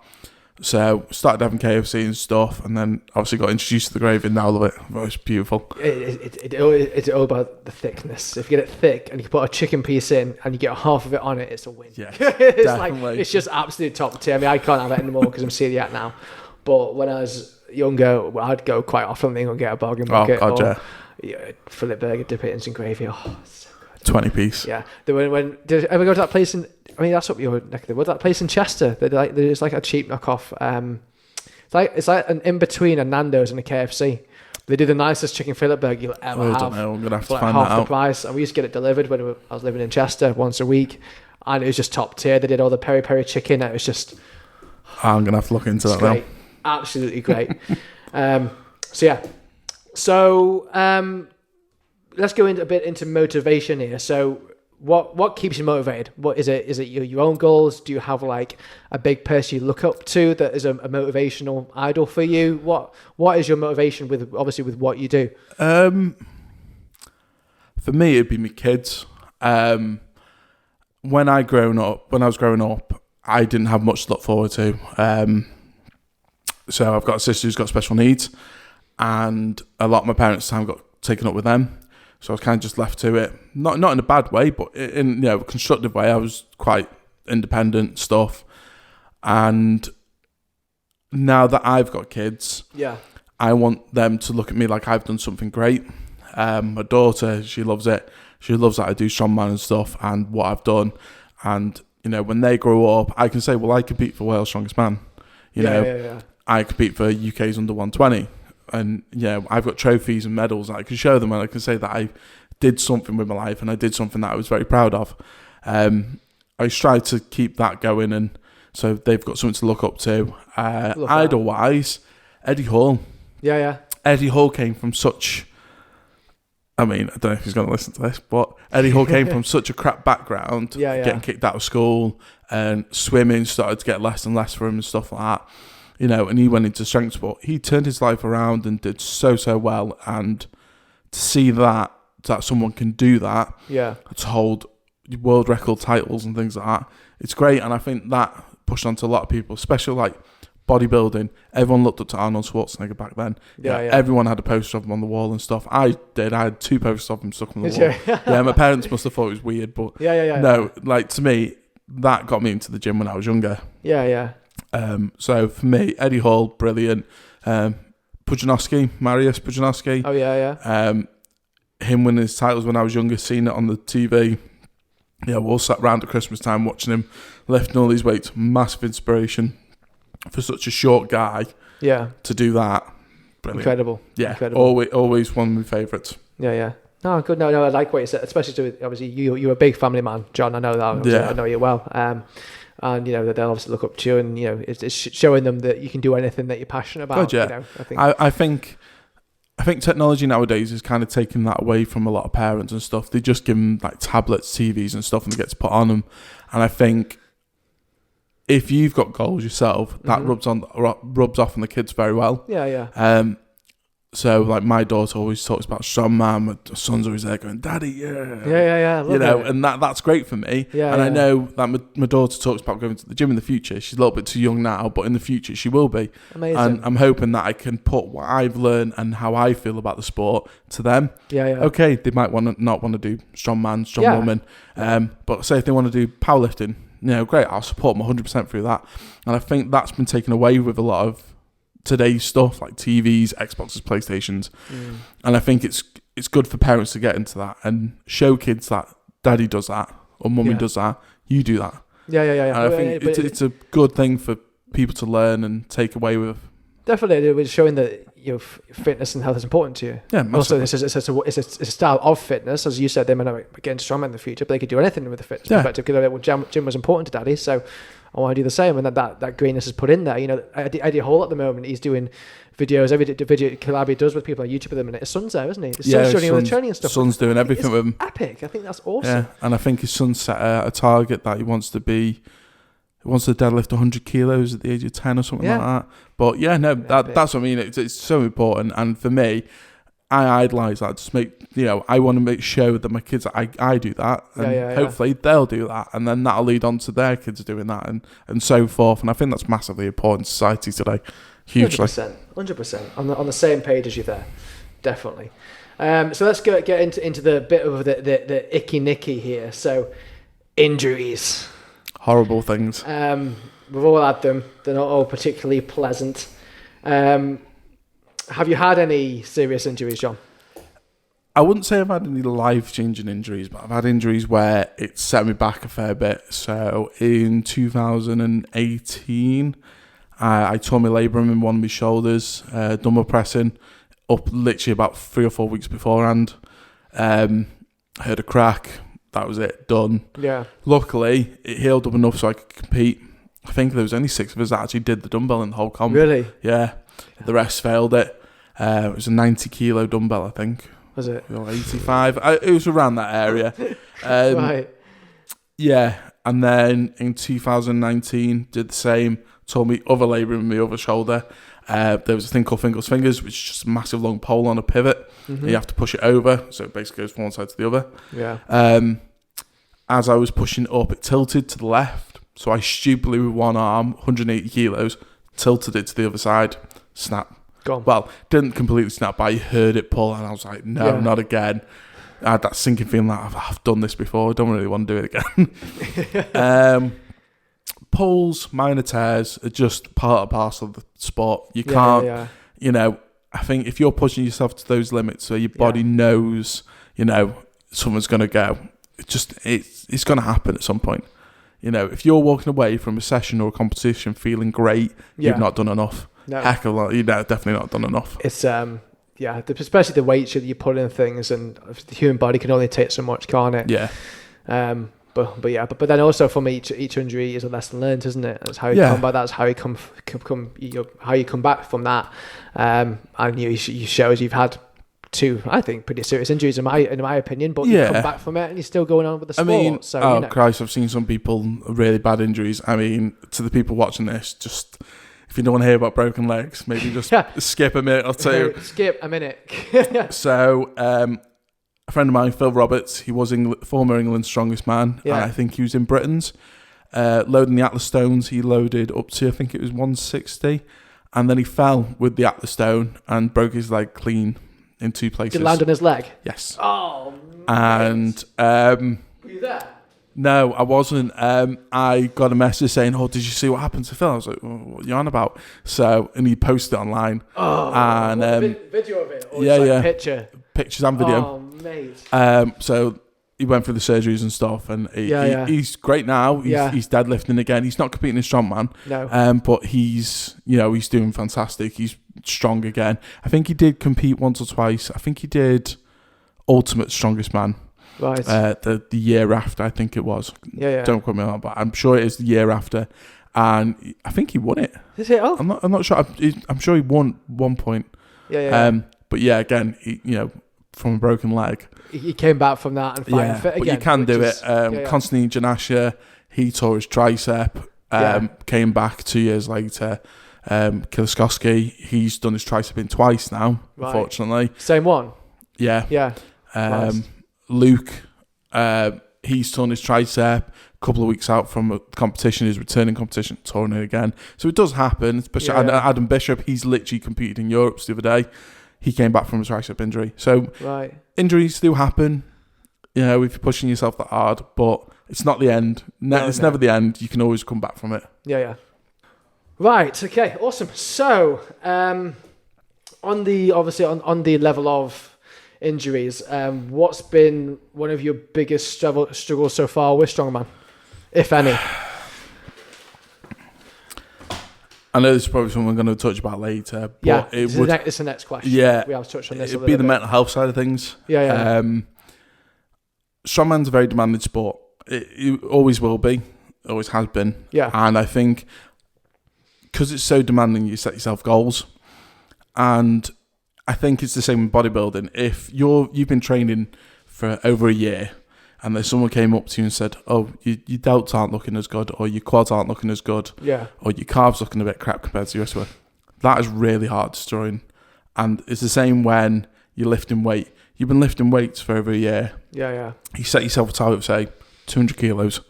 So started having KFC and stuff, and then obviously got introduced to the gravy, and now I love it. Oh, it's beautiful. It's all about the thickness. If you get it thick and you can put a chicken piece in and you get half of it on it, it's a win. Yeah, it's definitely. It's just absolute top tier. I mean, I can't have it anymore because I'm celiac now. But when I was younger, I'd go quite often and get a bargain bucket. Oh, God, fill it burger, dip it in some gravy. Oh, it's so good. 20 piece. Yeah. When did you ever go to that place in? I mean, that's up your neck of the wood. That place in Chester. There's like a cheap knockoff. It's like an in between a Nando's and a KFC. They do the nicest chicken fillet burger you'll ever have. I don't know. I'm gonna have to for find half that the out. price. And we used to get it delivered when I was living in Chester once a week, and it was just top tier. They did all the peri peri chicken. It was just. I'm gonna have to look into that great. now. Absolutely great. So let's go into a bit into motivation here. So what keeps you motivated? What is it? Is it your own goals? Do you have like a big person you look up to that is a motivational idol for you? What is your motivation with what you do? For me, it'd be my kids. When I was growing up, I didn't have much to look forward to. So I've got a sister who's got special needs, and a lot of my parents' time got taken up with them. So I was kind of just left to it, not in a bad way, but in a constructive way. I was quite independent stuff, and now that I've got kids, I want them to look at me like I've done something great. My daughter, she loves it. She loves that I do strongman and stuff, and what I've done. And when they grow up, I can say, well, I compete for Wales Strongest Man. I compete for UK's under 120. And I've got trophies and medals that I can show them, and I can say that I did something with my life and I did something that I was very proud of. I strive to keep that going, and so they've got something to look up to. Idol-wise, Eddie Hall. Eddie Hall came from such... I don't know if he's going to listen to this, but Eddie Hall came from such a crap background, getting kicked out of school, and swimming started to get less and less for him and stuff like that. And he went into strength sport. He turned his life around and did so well. And to see that someone can do that, to hold world record titles and things like that, it's great. And I think that pushed on to a lot of people, especially like bodybuilding. Everyone looked up to Arnold Schwarzenegger back then. Everyone had a poster of him on the wall and stuff. I did. I had 2 posters of him stuck on the wall. My parents must have thought it was weird, but no, like to me, that got me into the gym when I was younger. So for me, Eddie Hall, brilliant. Mariusz Pudzianowski. Him winning his titles when I was younger, seeing it on the TV. We all sat around at Christmas time watching him lifting all these weights. Massive inspiration for such a short guy. To do that. Brilliant. Incredible. Incredible. Always one of my favourites. No, good. No, I like what you said, especially to obviously you're a big family man, John. I know that. I know you well. And that they'll obviously look up to you, and it's showing them that you can do anything that you're passionate about. God, I think technology nowadays is kind of taking that away from a lot of parents and stuff. They just give them like tablets, TVs, and stuff, and they get to put on them. And I think if you've got goals yourself, that rubs off on the kids very well. So like my daughter always talks about strongman. My son's always there going, "Daddy, I love it. And that's great for me. I know that my daughter talks about going to the gym in the future. She's a little bit too young now, but in the future she will be. Amazing. And I'm hoping that I can put what I've learned and how I feel about the sport to them. Okay, they might not want to do strongman, strongwoman, but say if they want to do powerlifting, great, I'll support them 100% through that. And I think that's been taken away with a lot of today's stuff like TVs, Xboxes, PlayStations, and I think it's good for parents to get into that and show kids that daddy does that or mummy does that, you do that. And I think it's a good thing for people to learn and take away with. Definitely, it was showing that fitness and health is important to you. Also, it's a style of fitness, as you said. They might not get into strongman in the future, but they could do anything with the fitness perspective. Because gym was important to daddy, so I want to do the same, and that greenness is put in there. Eddie Hall at the moment, he's doing videos, every video collab he does with people on YouTube at the minute. His son's there, isn't he? His son's showing him the training and stuff. Son's doing everything with him. Epic. I think that's awesome. And I think his son set a target that he wants to deadlift 100 kilos at the age of 10 or something like that. But that's what I mean. It's so important, and for me, I idolise that. Just I want to make sure that my kids, I do that, and hopefully they'll do that, and then that'll lead on to their kids doing that, and so forth. And I think that's massively important in society today, hugely. 100%. On the same page as you there, definitely. So let's get into the bit of the icky nicky here. So injuries, horrible things. We've all had them. They're not all particularly pleasant. Have you had any serious injuries, John? I wouldn't say I've had any life-changing injuries, but I've had injuries where it set me back a fair bit. So in 2018, I tore my labrum in one of my shoulders, dumbbell pressing, up literally about 3 or 4 weeks beforehand. I heard a crack. That was it. Done. Yeah. Luckily, it healed up enough so I could compete. I think there was only 6 of us that actually did the dumbbell in the whole comp. Really? Yeah. The rest failed it. It was a 90 kilo dumbbell, I think. Was it? 85. It was around that area. Right. Yeah. And then in 2019, did the same. Told me other labour in my other shoulder. There was a thing called fingers, which is just a massive long pole on a pivot. Mm-hmm. You have to push it over, so it basically goes from one side to the other. Yeah. As I was pushing it up, it tilted to the left. So I stupidly, with one arm, 180 kilos, tilted it to the other side. Snap. Gone. Well, didn't completely snap, but I heard it pull, and I was like, no, not again. I had that sinking feeling like I've done this before. I don't really want to do it again. Pulls, minor tears are just part and parcel of the sport. You can't, you know, I think if you're pushing yourself to those limits where your body knows, you know, someone's going to go, it's going to happen at some point. You know, if you're walking away from a session or a competition feeling great, you've not done enough. No. Heck of a lot, you've definitely not done enough. It's, especially the weights that you put in things, and the human body can only take so much, can't it? Yeah. But then also from each injury is a lesson learned, isn't it? That's how you come back. That's how you how you come back from that. And you shows you've had 2, I think, pretty serious injuries in my opinion. But you come back from it and you're still going on with the sport. I mean, so, Christ, I've seen some people really bad injuries. I mean, to the people watching this, just if you don't want to hear about broken legs, maybe just skip a minute or 2. Skip a minute. So. A friend of mine, Phil Roberts, he was former England's strongest man, and I think he was in Britain's. Loading the Atlas stones, he loaded up to, I think it was 160, and then he fell with the Atlas stone and broke his leg clean in 2 places. Did it land on his leg? Yes. Oh, and were you there? No, I wasn't. I got a message saying, "Oh, did you see what happened to Phil?" I was like, "What are you on about?" So, and he posted it online. Oh, and video of it? Or picture? Pictures and video. Oh, mate. So he went through the surgeries and stuff, and he's great now. He's deadlifting again. He's not competing in strongman. No. But he's doing fantastic. He's strong again. I think he did compete once or twice. I think he did Ultimate Strongest Man. Right. The year after, I think it was. Yeah. Don't quote me on that, but I'm sure it is the year after. And I think he won it. Is it? Oh. I'm not sure. I'm sure he won 1 point. Yeah. But yeah, again, from a broken leg. He came back from that and fighting fit again. But you can do it. Konstantin Janasha, he tore his tricep, came back 2 years later. Kiloskowski, he's done his tricep in twice now, unfortunately. Same one? Yeah. Yeah. Nice. Luke, he's torn his tricep. A couple of weeks out from a competition, his returning competition, torn it again. So it does happen. Especially Adam Bishop, he's literally competed in Europe the other day. He came back from a tricep injury. So injuries do happen, if you're pushing yourself that hard, but it's not the end. It's never the end. You can always come back from it. Yeah. Right. Okay. Awesome. So, on the level of injuries, what's been one of your biggest struggles so far with strongman, if any? I know this is probably something we're going to touch about later. But it's the next question. Yeah, we have touched on this. It'd be the mental health side of things. Yeah. Strongman's a very demanding sport. It always will be. Always has been. Yeah. And I think because it's so demanding, you set yourself goals. And I think it's the same with bodybuilding. If you've been training for over a year, and then someone came up to you and said, "Oh, your delts aren't looking as good, or your quads aren't looking as good, or your calves looking a bit crap compared to the rest of it," that is really hard destroying. And it's the same when you're lifting weight. You've been lifting weights for over a year. Yeah. You set yourself a target of, say, 200 kilos,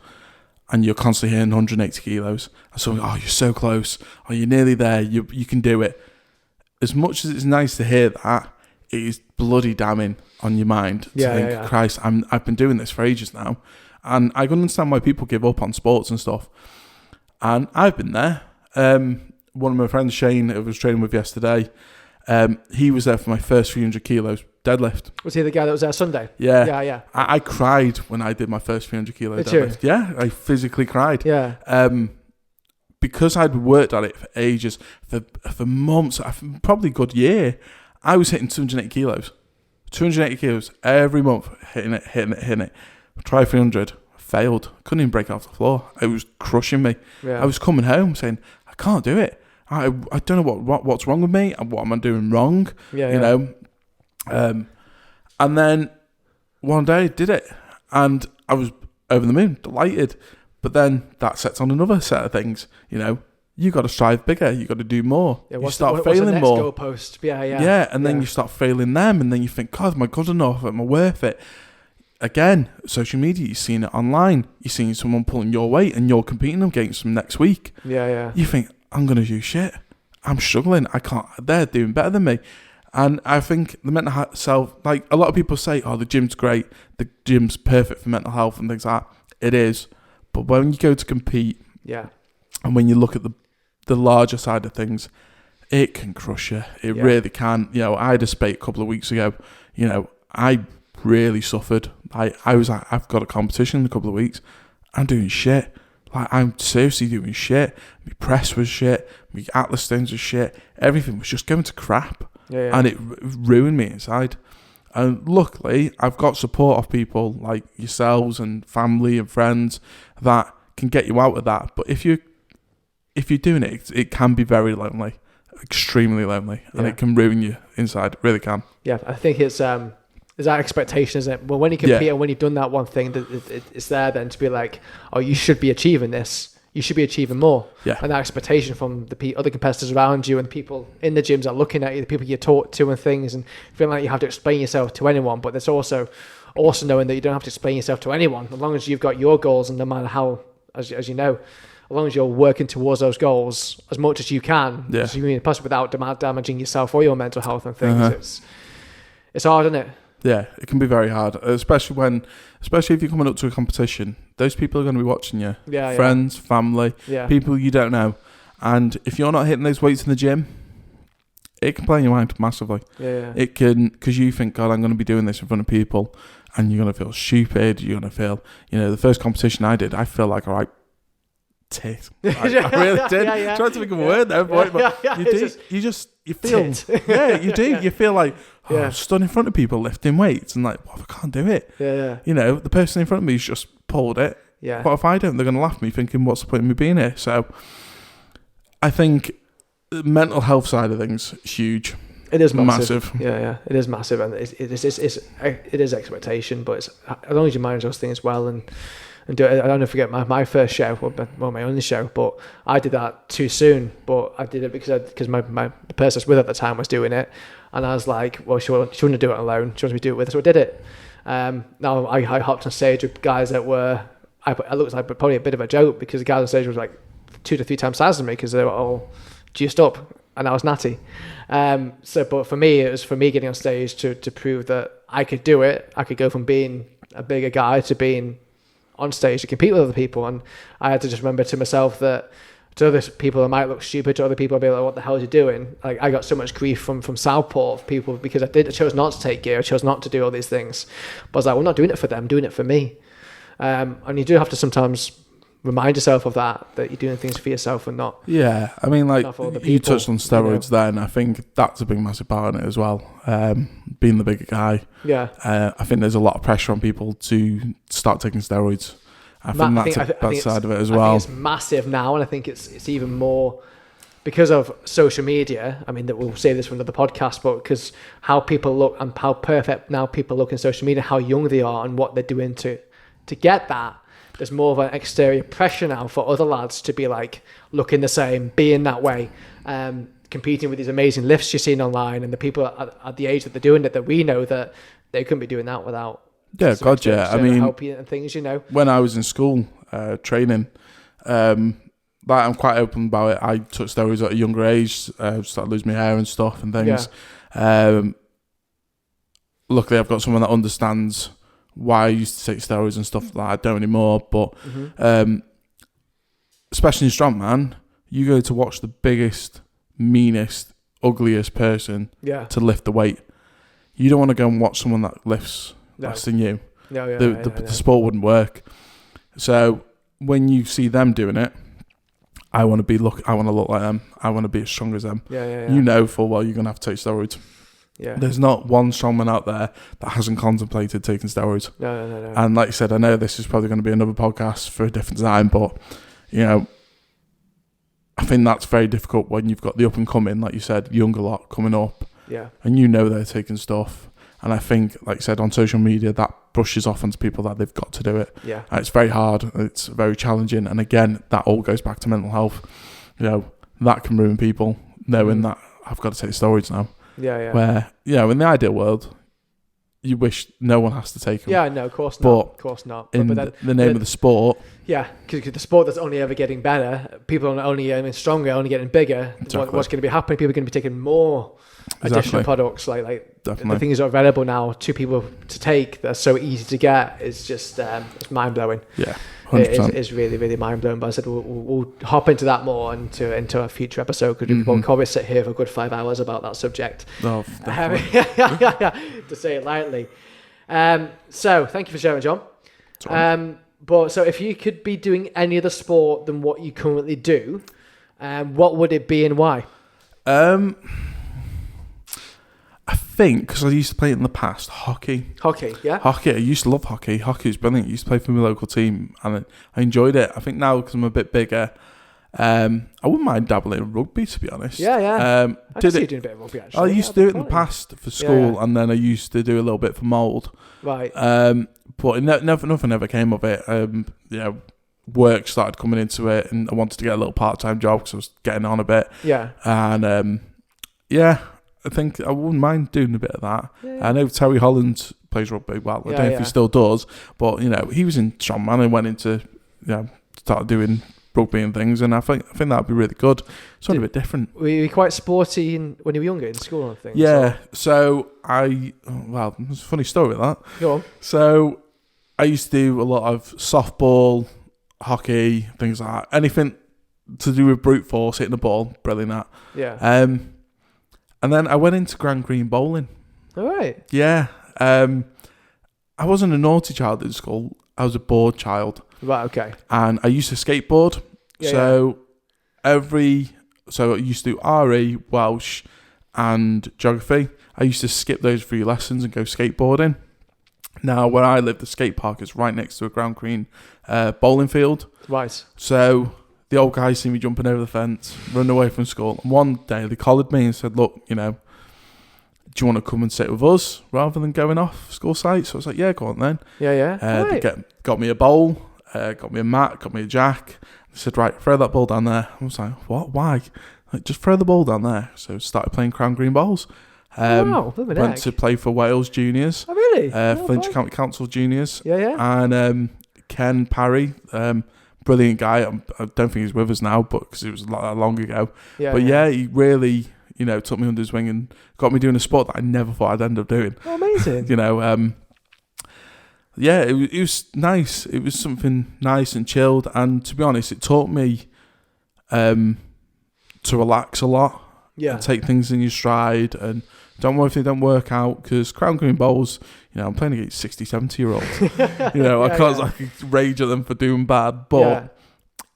and you're constantly hitting 180 kilos. And so, you're so close. Oh, you're nearly there. You can do it. As much as it's nice to hear that, it is bloody damning on your mind to think, Christ, I've been doing this for ages now. And I can understand why people give up on sports and stuff. And I've been there. One of my friends, Shane, who I was training with yesterday, he was there for my first 300 kilos deadlift. Was he the guy that was there Sunday? Yeah. I cried when I did my first 300 kilo deadlift. Yeah, I physically cried. Yeah. Because I'd worked at it for ages, for months, probably a good year. I was hitting 280 kilos. 280 kilos every month, hitting it. Try 300, failed. Couldn't even break it off the floor. It was crushing me. Yeah. I was coming home saying, I can't do it. I don't know what's wrong with me and what am I doing wrong, you know. And then one day I did it and I was over the moon, delighted. But then that sets on another set of things, you know. You got to strive bigger. You got to do more. Yeah, you start failing more. Goalpost? Yeah. Yeah, and then you start failing them, and then you think, God, am I good enough? Am I worth it? Again, social media, you're seeing it online. You're seeing someone pulling your weight, and you're competing against them next week. Yeah. You think, I'm going to do shit. I'm struggling. I can't. They're doing better than me. And I think the mental health, like a lot of people say, oh, the gym's great. The gym's perfect for mental health and things like that. It is. But when you go to compete, and when you look at the larger side of things, it can crush you. It really can. You know, I had a spate a couple of weeks ago. You know, I really suffered. I was like, I've got a competition in a couple of weeks. I'm doing shit. Like, I'm seriously doing shit. My press was shit. My atlas stones was shit. Everything was just going to crap. And it ruined me inside. And luckily, I've got support of people like yourselves and family and friends that can get you out of that. But if you're doing it, it can be very lonely, extremely lonely, and it can ruin you inside. It really can. Yeah, I think it's that expectation, isn't it? Well, when you compete and when you've done that one thing, it's there then to be like, oh, you should be achieving this. You should be achieving more. Yeah. And that expectation from the other competitors around you and the people in the gyms that are looking at you, the people you talk to and things, and feeling like you have to explain yourself to anyone. But there's also knowing that you don't have to explain yourself to anyone, as long as you've got your goals, and no matter how, as you know, as long as you're working towards those goals as much as you can, as you possibly without damaging yourself or your mental health and things. It's hard, isn't it? Yeah, it can be very hard, especially if you're coming up to a competition. Those people are going to be watching you. Friends, family, people you don't know. And if you're not hitting those weights in the gym, it can play in your mind massively. It can, because you think, God, I'm going to be doing this in front of people, and you're going to feel stupid. You're going to feel, the first competition I did, I feel like a right tit. I really did. Trying to think of a word there, but you feel, you do. You feel like, I'm stood in front of people lifting weights, and like, I can't do it. The person in front of me has just pulled it. What if I don't? They're going to laugh at me, thinking, what's the point of me being here? So, I think the mental health side of things is huge. It is massive. Yeah, it is massive, and it is expectation. But as long as you manage those things well and do it. I don't forget my first show, well, my only show, but I did that too soon. But I did it because my the person I was with at the time was doing it, and I was like, well, she wouldn't do it alone. She wanted me to do it with her, so I did it. Now I hopped on stage with guys that were, I looked like probably a bit of a joke, because the guys on stage was like 2 to 3 times size than me, because they were all juiced up and I was natty. But for me, it was getting on stage to prove that I could do it. I could go from being a bigger guy to being on stage to compete with other people. And I had to just remember to myself that to other people, it might look stupid. To other people, I'd be like, what the hell are you doing? Like, I got so much grief from Southport of people because I chose not to take gear. I chose not to do all these things. But I was like, well, I'm not doing it for them. I'm doing it for me. And you do have to sometimes remind yourself of that you're doing things for yourself and not. Yeah, I mean, like, you touched on steroids there, and I think that's a big, massive part in it as well. Being the bigger guy. Yeah. I think there's a lot of pressure on people to start taking steroids. I think that side of it as well. I think it's massive now, and I think it's even more because of social media. I mean, that we'll say this for another podcast, but because how people look and how perfect now people look in social media, how young they are, and what they're doing to get that. There's more of an exterior pressure now for other lads to be like looking the same, being that way, competing with these amazing lifts you're seeing online, and the people at the age that they're doing it, that we know that they couldn't be doing that without. Yeah, God, yeah. I mean, help you and things, When I was in school training, I'm quite open about it. I took steroids at a younger age, started losing my hair and stuff and things. Yeah. Luckily, I've got someone that understands why I used to take steroids and stuff like that. I don't anymore, but especially in strongman, you go to watch the biggest, meanest, ugliest person to lift the weight. You don't want to go and watch someone that lifts less than you. No, the sport wouldn't work. So when you see them doing it, I want to look like them. I want to be as strong as them. You know full well you're gonna have to take steroids. Yeah. There's not one strongman out there that hasn't contemplated taking steroids. No. And like you said, I know this is probably going to be another podcast for a different time, but, you know, I think that's very difficult when you've got the up and coming, like you said, younger lot coming up. Yeah. And you know they're taking stuff. And I think, like I said, on social media, that brushes off onto people that they've got to do it. Yeah. And it's very hard. It's very challenging. And again, that all goes back to mental health. You know, that can ruin people knowing that I've got to take steroids now. Yeah. Where, you know, in the ideal world, you wish no one has to take them. Yeah, no, of course not. But of course not. In then, the name of the sport. Yeah, because the sport that's only ever getting better, people are only getting stronger, only getting bigger. Exactly. What's going to be happening? People are going to be taking more additional products. Like the things that are available now to people to take that are so easy to get. It's just it's mind blowing. Yeah. 100%. It's really, really mind blowing. But I said we'll hop into that more into a future episode because we can probably sit here for a good 5 hours about that subject. Oh, to say it lightly. So thank you for sharing, John. But so if you could be doing any other sport than what you currently do, what would it be and why? I think, because I used to play it in the past, hockey. Hockey, yeah? Hockey, I used to love hockey. Hockey was brilliant. I used to play for my local team, and I enjoyed it. I think now, because I'm a bit bigger, I wouldn't mind dabbling in rugby, to be honest. Yeah. I can see you doing a bit of rugby, actually. I used to do it in the past for school, and then I used to do a little bit for mould. Right. But nothing ever came of it. You know, work started coming into it, and I wanted to get a little part-time job because I was getting on a bit. Yeah. And, I think I wouldn't mind doing a bit of that. Yeah. I know Terry Holland plays rugby well. I don't know if he still does, but, you know, he was in strongman and went into, you know, started doing rugby and things, and I think that'd be really good. Something a bit different. Were you quite sporty when you were younger in school and things? Yeah. So there's a funny story with that. Go on. So I used to do a lot of softball, hockey, things like that. Anything to do with brute force, hitting the ball, brilliant at. Yeah. And then I went into Grand Green bowling. All right. Yeah. I wasn't a naughty child in school. I was a bored child. Right, okay. And I used to skateboard. I used to do RE, Welsh, and geography. I used to skip those 3 lessons and go skateboarding. Now, where I live, the skate park is right next to a Grand Green bowling field. Right. So the old guys see me jumping over the fence, running away from school. And one day they collared me and said, look, you know, do you want to come and sit with us rather than going off school site? So I was like, yeah, go on then. Yeah. They got me a bowl, got me a mat, got me a jack. They said, right, throw that ball down there. I was like, what? Why? Like, just throw the ball down there. So started playing Crown Green bowls. Went to play for Wales Juniors. Oh, really? Flintshire County Council Juniors. Yeah. And Ken Parry, brilliant guy. I don't think he's with us now, but because it was long ago. Yeah, he really, you know, took me under his wing and got me doing a sport that I never thought I'd end up doing. Oh, amazing. You know, it was nice. It was something nice and chilled. And to be honest, it taught me to relax a lot. Yeah. And take things in your stride and don't worry if they don't work out, because Crown Green bowls, you know, I'm playing against 60, 70-year-olds. You know, I could rage at them for doing bad, but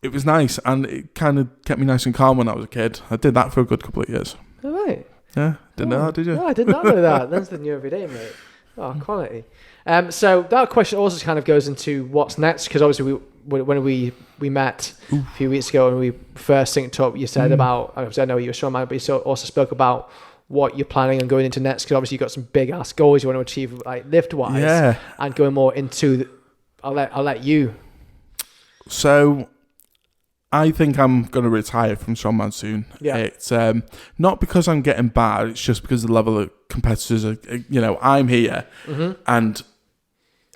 it was nice and it kind of kept me nice and calm when I was a kid. I did that for a good couple of years. All right. Yeah, didn't know that, did you? No, I did not know that. That's the new everyday, mate. Oh, quality. So that question also kind of goes into what's next, because obviously when we met a few weeks ago and we first synced up, you said about, I know you're a strongman, but you also spoke about what you're planning on going into next, because obviously you've got some big ass goals you want to achieve, like lift wise, and going more into. I'll let you. So, I think I'm going to retire from strongman soon. Yeah. It's not because I'm getting bad. It's just because the level of competitors are. You know, I'm here, and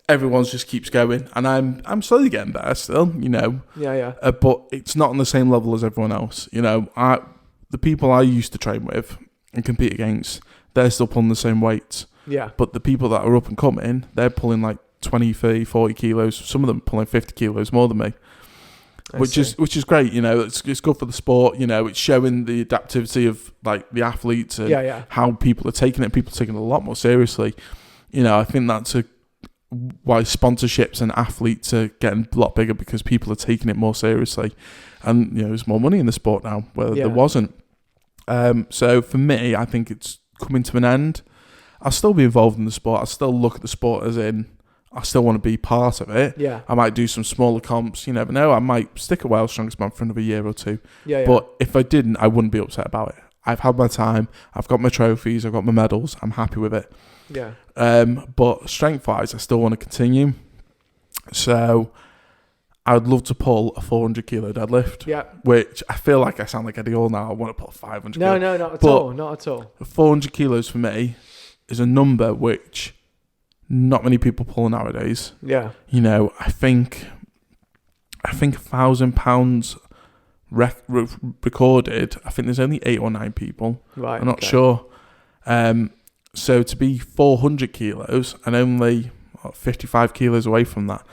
everyone just keeps going, and I'm slowly getting better still. You know. Yeah. But it's not on the same level as everyone else. You know, the people I used to train with and compete against, they're still pulling the same weights. Yeah. But the people that are up and coming, they're pulling like 20, 30, 40 kilos. Some of them pulling 50 kilos more than me. Which is great, you know. It's good for the sport, you know. It's showing the adaptivity of like the athletes and how people are taking it. People are taking it a lot more seriously. You know, I think that's why sponsorships and athletes are getting a lot bigger, because people are taking it more seriously. And, you know, there's more money in the sport now where there wasn't. So for me, I think it's coming to an end. I'll still be involved in the sport. I'll still look at the sport as in, I still want to be part of it. Yeah. I might do some smaller comps. You never know. I might stick at Welsh Strongest Man for another year or two. Yeah. But if I didn't, I wouldn't be upset about it. I've had my time. I've got my trophies. I've got my medals. I'm happy with it. Yeah. But strength-wise, I still want to continue. So I'd love to pull a 400 kilo deadlift. Yeah. Which I feel like I sound like Eddie Hall now. I want to pull 500 No, kilo. not at all. Not at all. 400 kilos for me is a number which not many people pull nowadays. Yeah. You know, I think £1,000 recorded. I think there's only 8 or 9 people. Right. I'm not sure. So to be 400 kilos and only 55 kilos away from that,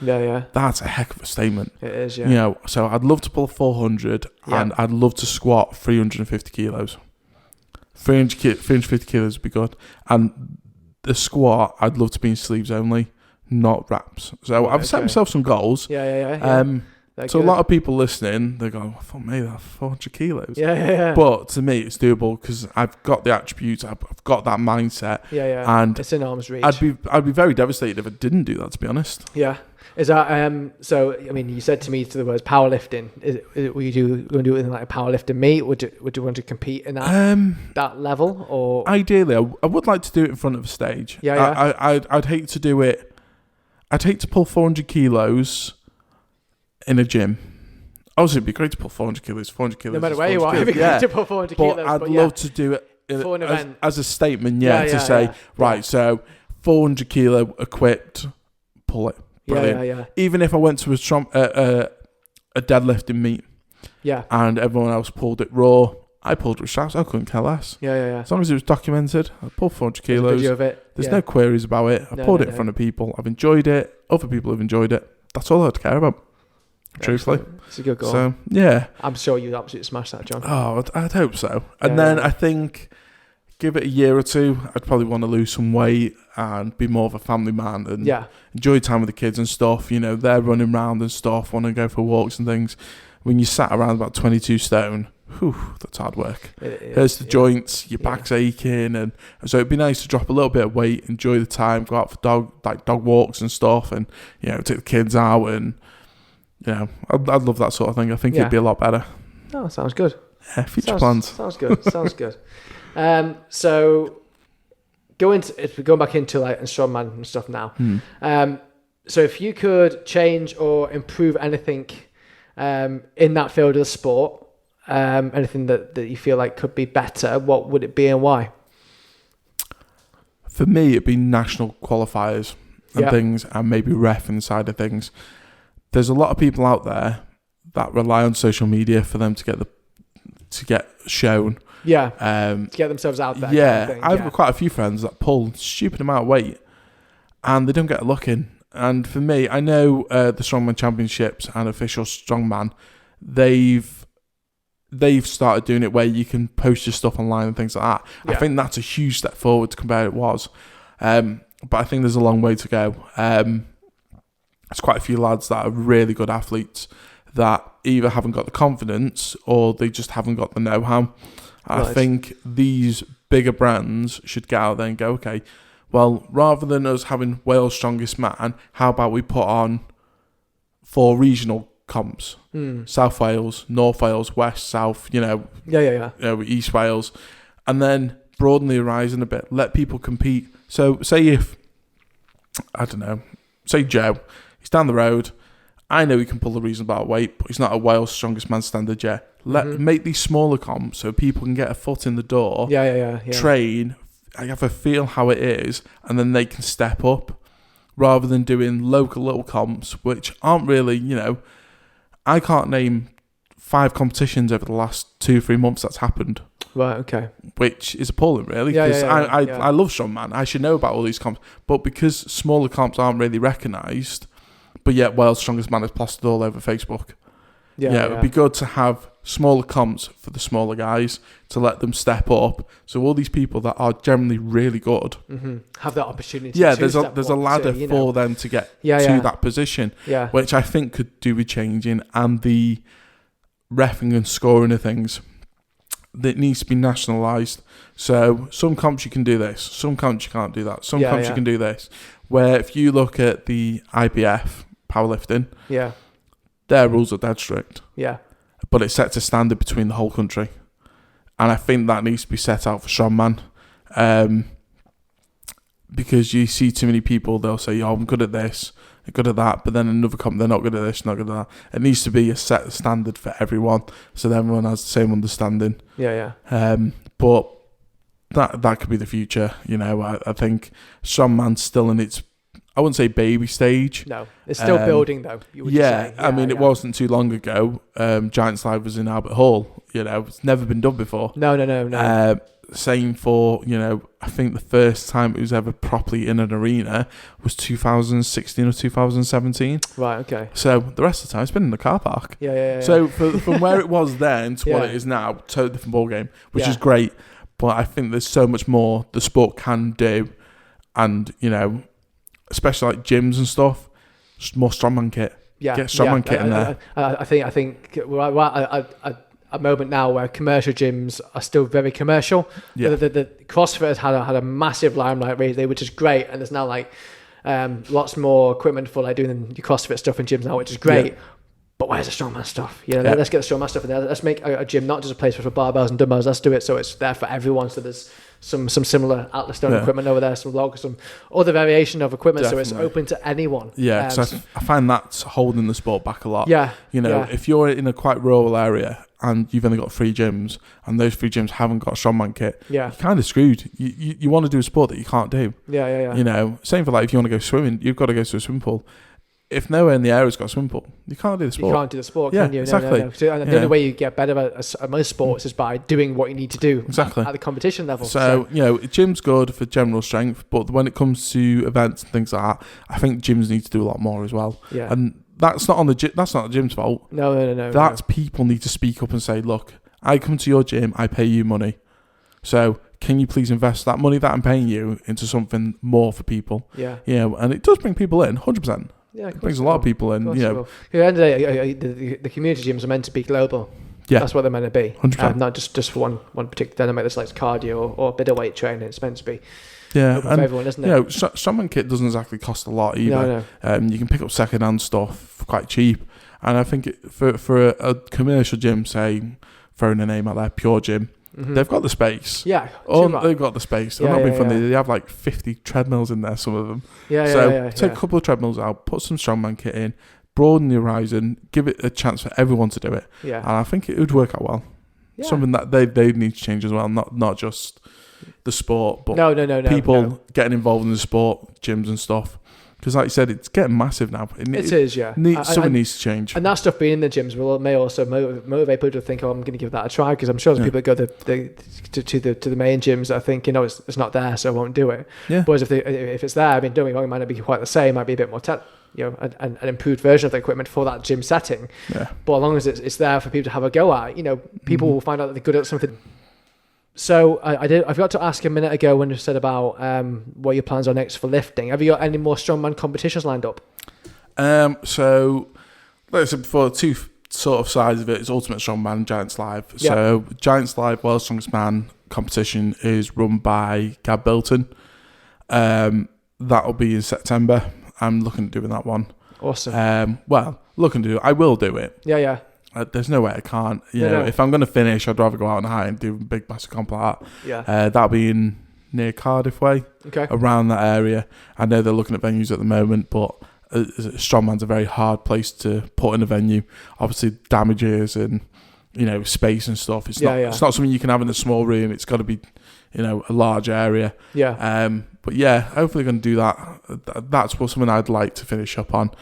that's a heck of a statement. It is, yeah. You know, so I'd love to pull 400 and I'd love to squat 350 kilos. 350 kilos would be good. And the squat, I'd love to be in sleeves only, not wraps. So I've set myself some goals. Yeah. So a lot of people listening, they go, I thought maybe that's 400 kilos. Yeah. But to me, it's doable because I've got the attributes, I've got that mindset. Yeah. And it's in arm's reach. I'd be very devastated if I didn't do that, to be honest. Yeah. Is that so? I mean, you said to me to the words powerlifting. Will you going to do it in like a powerlifting meet? Would you want to compete in that level? Or ideally, I would like to do it in front of a stage. Yeah. I'd hate to do it. I'd hate to pull 400 kilos in a gym. Obviously, it'd be great to pull 400 kilos. 400 kilos. No matter where you are, it'd be great to pull 400 kilos. But I'd love to do it for an event as a statement. To say right. So 400 kilo equipped, pull it. Brilliant. Yeah. Even if I went to a deadlifting meet, and everyone else pulled it raw, I pulled it with straps. I couldn't care less. Yeah. As long as it was documented, I pulled 400 kilos. There's a video of it. There's no queries about it. I pulled it in front of people. I've enjoyed it. Other people have enjoyed it. That's all I'd care about. Truthfully, it's a good goal. So yeah, I'm sure you'd absolutely smash that, John. Oh, I'd hope so. And then I think, give it a year or two, I'd probably want to lose some weight and be more of a family man and enjoy time with the kids and stuff. You know, they're running around and stuff, want to go for walks and things. When you sat around about 22 stone, that's hard work. Here's the joints, your back's aching, and so it'd be nice to drop a little bit of weight, enjoy the time, go out for dog walks and stuff, and you know, take the kids out and. Yeah, I'd love that sort of thing. I think it'd be a lot better. Oh, sounds good. Yeah, future plans. Sounds good. So going back into like strongman and stuff now. So if you could change or improve anything in that field of the sport, anything that you feel like could be better, what would it be and why? For me, it'd be national qualifiers and things, and maybe ref inside of things. There's a lot of people out there that rely on social media for them to get shown. Yeah. To get themselves out there. Yeah. Kind of thing. I've got quite a few friends that pull stupid amount of weight and they don't get a look in. And for me, I know the Strongman Championships and Official Strongman, they've started doing it where you can post your stuff online and things like that. Yeah. I think that's a huge step forward to compare it was. But I think there's a long way to go. There's quite a few lads that are really good athletes that either haven't got the confidence or they just haven't got the know-how. Right. I think these bigger brands should get out there and go, okay, well, rather than us having Wales Strongest Man, how about we put on 4 regional comps? South Wales, North Wales, West, South, you know, East Wales, and then broaden the horizon a bit, let people compete. So say Joe, he's down the road. I know he can pull a reasonable amount of weight, but he's not a Wales Strongest Man standard yet. Make these smaller comps so people can get a foot in the door. Train, have a feel how it is, and then they can step up, rather than doing local little comps, which aren't really, you know. I can't name 5 competitions over the last 2-3 months that's happened. Right, okay. Which is appalling, really, because I love strongman. I should know about all these comps, but because smaller comps aren't really recognised, but yet Wales Strongest Man is plastered all over Facebook. It would be good to have smaller comps for the smaller guys to let them step up. So all these people that are generally really good have that opportunity. There's a ladder for them to get to that position, which I think could do with changing, and the reffing and scoring of things. that needs to be nationalised. So some comps you can do this, some comps you can't do that, some comps you can do this. Where if you look at the IPF, powerlifting, their rules are dead strict. Yeah. But it sets a standard between the whole country. And I think that needs to be set out for strongman. Because you see too many people, they'll say, I'm good at this, I'm good at that, but then another comp, they're not good at this, not good at that. It needs to be a set standard for everyone, so that everyone has the same understanding. But that could be the future, I think strongman's still in its, I wouldn't say baby stage. No, it's still building though. It wasn't too long ago. Giant Slide was in Albert Hall. It's never been done before. No. Same for, I think the first time it was ever properly in an arena was 2016 or 2017. Right, okay. So the rest of the time it's been in the car park. So from where it was then to what it is now, totally different ball game, which is great. But I think there's so much more the sport can do, and especially like gyms and stuff, more strongman kit. Get strongman kit in there. I think a moment now where commercial gyms are still very commercial. The CrossFit had a massive limelight recently, which is great, and there's now like lots more equipment for like doing your CrossFit stuff in gyms now, which is great. But where's the strongman stuff? Let's get the strongman stuff in there. Let's make a gym not just a place for barbells and dumbbells. Let's do it so it's there for everyone. So there's some similar Atlas Stone equipment over there, some logs, some other variation of equipment. Definitely. So it's open to anyone. Because I find that's holding the sport back a lot. If you're in a quite rural area and you've only got 3 gyms and those 3 gyms haven't got a strongman kit, you're kind of screwed. You want to do a sport that you can't do. Same for like if you want to go swimming, you've got to go to a swimming pool. If nowhere in the area's got a swimming pool, you can't do the sport. You can't do the sport, can you? Exactly. No. So, the only way you get better at most sports is by doing what you need to do at the competition level. So, gym's good for general strength, but when it comes to events and things like that, I think gyms need to do a lot more as well. And that's not that's not the gym's fault. No. That's people need to speak up and say, look, I come to your gym, I pay you money. So can you please invest that money that I'm paying you into something more for people? And it does bring people in, 100%. It brings a lot of people in. At the end of the day, the community gyms are meant to be global. That's what they're meant to be. 100%. Not just for one particular dynamic that's like cardio or a bit of weight training. It's meant to be and for everyone, isn't it? Strongman kit doesn't exactly cost a lot either. No. You can pick up second-hand stuff quite cheap. And I think for a commercial gym, say, throwing a name out there, Pure Gym, they've got the space. They've got the space. I'm not being funny. They have like 50 treadmills in there, some of them. Take a couple of treadmills out, put some strongman kit in, broaden the horizon, give it a chance for everyone to do it. And I think it would work out well. Something that they need to change as well, not just the sport, but people getting involved in the sport, gyms and stuff. Because like you said, it's getting massive now. Something needs to change. And that stuff being in the gyms may also motivate people to think, I'm going to give that a try. Because I'm sure there's people that go to the main gyms that think, it's not there, so I won't do it. Whereas if it's there, don't get me wrong, it might not be quite the same. It might be a bit more, an improved version of the equipment for that gym setting. But as long as it's there for people to have a go at, people will find out that they're good at something. So I forgot to ask a minute ago when you said about what your plans are next for lifting. Have you got any more strongman competitions lined up? So like I said before, 2 sort of sides of it is Ultimate Strongman and Giants Live. So Giants Live, World's Strongest Man competition is run by Gab Bilton. That'll be in September. I'm looking at doing that one. Awesome. Looking to do it. I will do it. There's no way I can't. If I'm going to finish, I'd rather go out on high and do a big massive comp like that. That'll be in near Cardiff way, around that area. I know they're looking at venues at the moment, but strongman's a very hard place to put in a venue. Obviously, damages and space and stuff. It's not something you can have in a small room. It's got to be a large area. But hopefully going to do that. That's something I'd like to finish up on.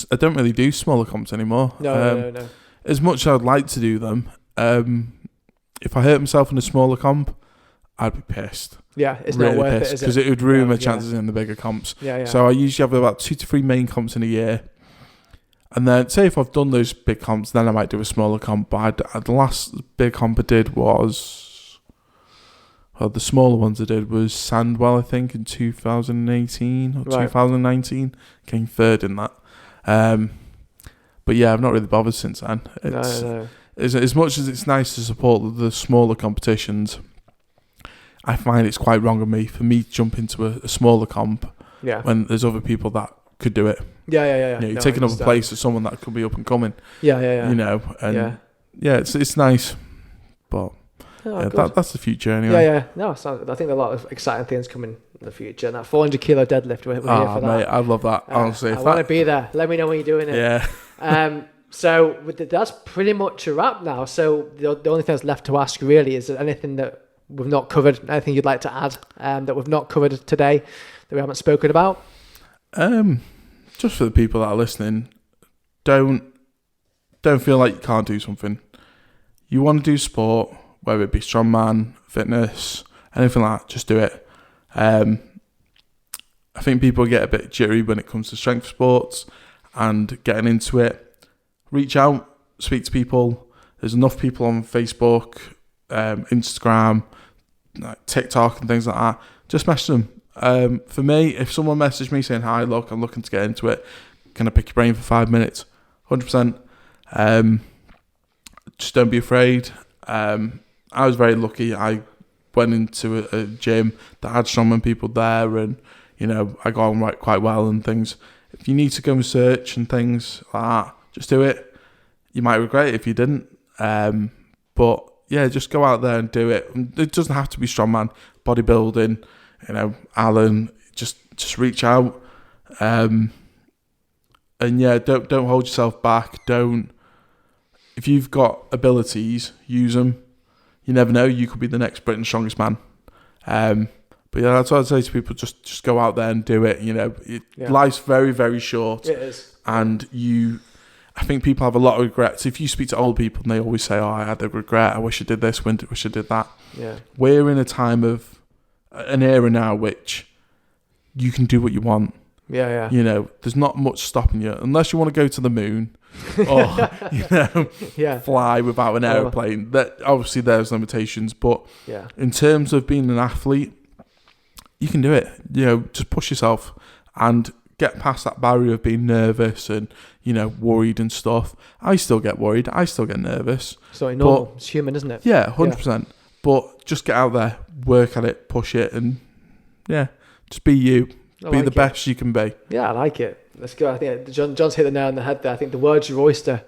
I don't really do smaller comps anymore. No. As much as I'd like to do them, if I hurt myself in a smaller comp, I'd be pissed. It's really not worth it, is it? Because it would ruin my chances in the bigger comps. So I usually have about 2 to 3 main comps in a year. And then, say if I've done those big comps, then I might do a smaller comp. But the last big comp I did was... the smaller ones I did was Sandwell, I think, in 2018 or 2019. Came third in that. But I've not really bothered since then. as much as it's nice to support the smaller competitions, I find it's quite wrong of me for me to jump into a smaller comp when there's other people that could do it. Yeah. You're taking up a place of someone that could be up and coming. Yeah. You know, and it's nice, but that's the future anyway. Yeah. No, I think there are a lot of exciting things coming in the future. And that 400 kilo deadlift, we're here for that. Mate, I love that. Honestly, I want to be there. Let me know when you're doing it. Yeah. So that's pretty much a wrap now. So the only thing that's left to ask really is there anything that we've not covered, anything you'd like to add that we've not covered today that we haven't spoken about? Just for the people that are listening, don't feel like you can't do something. You want to do sport, whether it be strongman, fitness, anything like that, just do it. I think people get a bit jittery when it comes to strength sports and getting into it. Reach out, speak to people. There's enough people on Facebook, Instagram, TikTok and things like that. Just message them. For me, if someone messaged me saying, hi, look, I'm looking to get into it, can I pick your brain for 5 minutes? 100%. Just don't be afraid. I was very lucky. I went into a gym that had strongman people there, and I got on quite well and things. If you need to go and search and things like that, just do it. You might regret it if you didn't. But yeah, just go out there and do it. It doesn't have to be strongman, bodybuilding, Alan, just reach out. And yeah, don't hold yourself back. If you've got abilities, use them. You never know, you could be the next Britain's strongest man. But yeah, that's what I'd say to people, just go out there and do it. Life's very, very short. It is. And I think people have a lot of regrets. If you speak to old people and they always say, I had a regret, I wish I did this, wish I did that. Yeah. We're in an era now which you can do what you want. Yeah. There's not much stopping you unless you want to go to the moon or fly without an aeroplane. That obviously there's limitations, but in terms of being an athlete, you can do it. Just push yourself and get past that barrier of being nervous and worried and stuff. I still get worried. I still get nervous. So normal. It's human, isn't it? Yeah, 100%. But just get out there, work at it, push it, and just be you. Be the best you can be. Yeah, I like it. Let's go. I think John's hit the nail on the head there. I think the word's your oyster.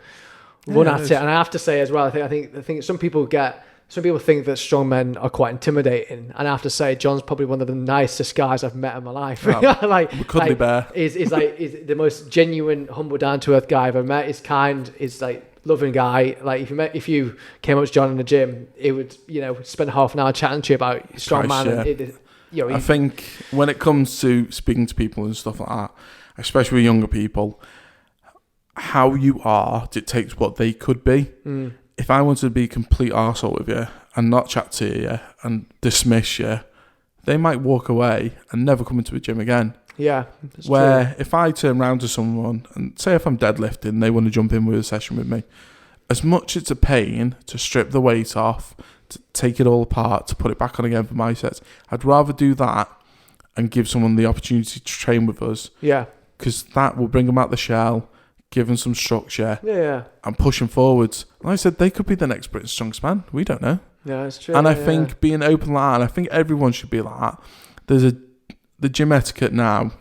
Run at it. And I have to say as well, I think some people think that strongmen are quite intimidating, and I have to say John's probably one of the nicest guys I've met in my life. We couldn't be better. He's the most genuine, humble, down to earth guy I've ever met. He's kind. He's loving guy. If you came up to John in the gym, it would spend half an hour chatting to you about strongman. I think when it comes to speaking to people and stuff like that, especially with younger people, how you are dictates what they could be. If I wanted to be a complete arsehole with you and not chat to you and dismiss you, they might walk away and never come into a gym again. Yeah. Where if I turn around to someone and say if I'm deadlifting, they want to jump in with a session with me, as much it's a pain to strip the weight off, to take it all apart, to put it back on again for my sets, I'd rather do that and give someone the opportunity to train with us. Yeah. Because that will bring them out the shell, give them some structure, and push them forwards. Like I said, they could be the next Britain's strongest man. We don't know. Yeah, that's true. And I think being open like that, and I think everyone should be like that. The gym etiquette now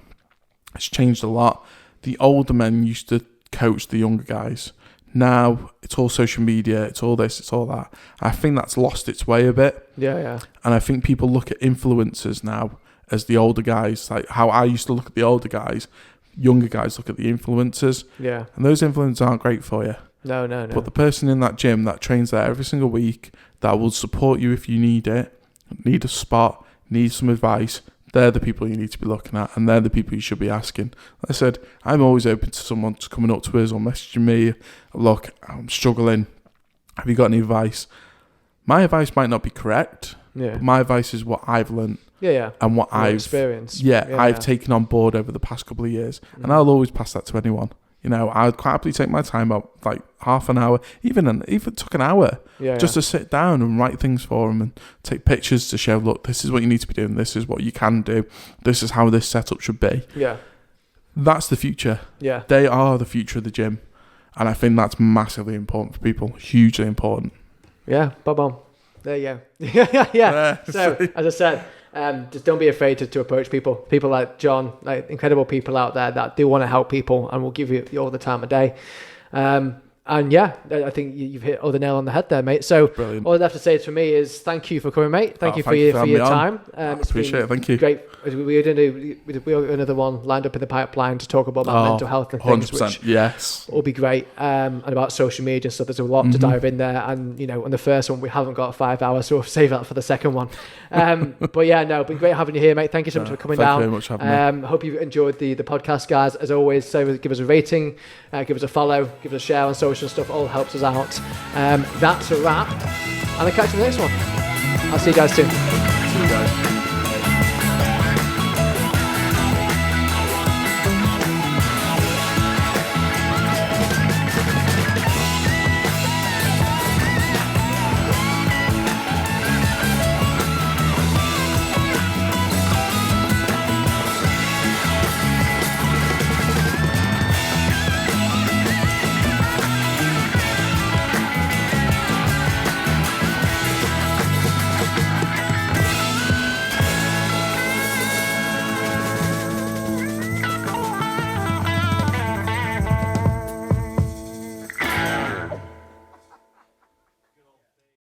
has changed a lot. The older men used to coach the younger guys. Now it's all social media, it's all this, it's all that. I think that's lost its way a bit. Yeah. And I think people look at influencers now as the older guys, like how I used to look at the older guys. Younger guys look at the influencers. Yeah. And those influencers aren't great for you. No. But the person in that gym that trains there every single week, that will support you if you need it, need a spot, need some advice, they're the people you need to be looking at, and they're the people you should be asking. Like I said, I'm always open to someone coming up to us or messaging me, look, I'm struggling, have you got any advice? My advice might not be correct, but my advice is what I've learned. And what I've experienced. I've taken on board over the past couple of years. And I'll always pass that to anyone. I'd quite happily take my time up, like half an hour, even took an hour, just to sit down and write things for them and take pictures to show, look, this is what you need to be doing, this is what you can do, this is how this setup should be. That's the future. They are the future of the gym. And I think that's massively important for people, hugely important. Yeah, bob. There you go. yeah. So, as I said, just don't be afraid to approach people. People like John, like incredible people out there that do want to help people and will give you all the time of day. And yeah, I think you've hit all the nail on the head there, mate. So Brilliant. All I'd have to say for me is thank you for coming, mate. Thank you for your time. Appreciate it. Thank you. Great. We have another one lined up in the pipeline to talk about mental health and things, 100%, which yes, will be great. And about social media, so there's a lot to dive in there. And on the first one we haven't got 5 hours, so we'll save that for the second one. But yeah, no, been great having you here, mate. Thank you so much for coming down. Thank you very much for having me. Hope you enjoyed the podcast, guys. As always, so give us a rating, give us a follow, give us a share on social stuff. All helps us out. That's a wrap, and I'll catch you in the next one. I'll see you guys soon. See you guys.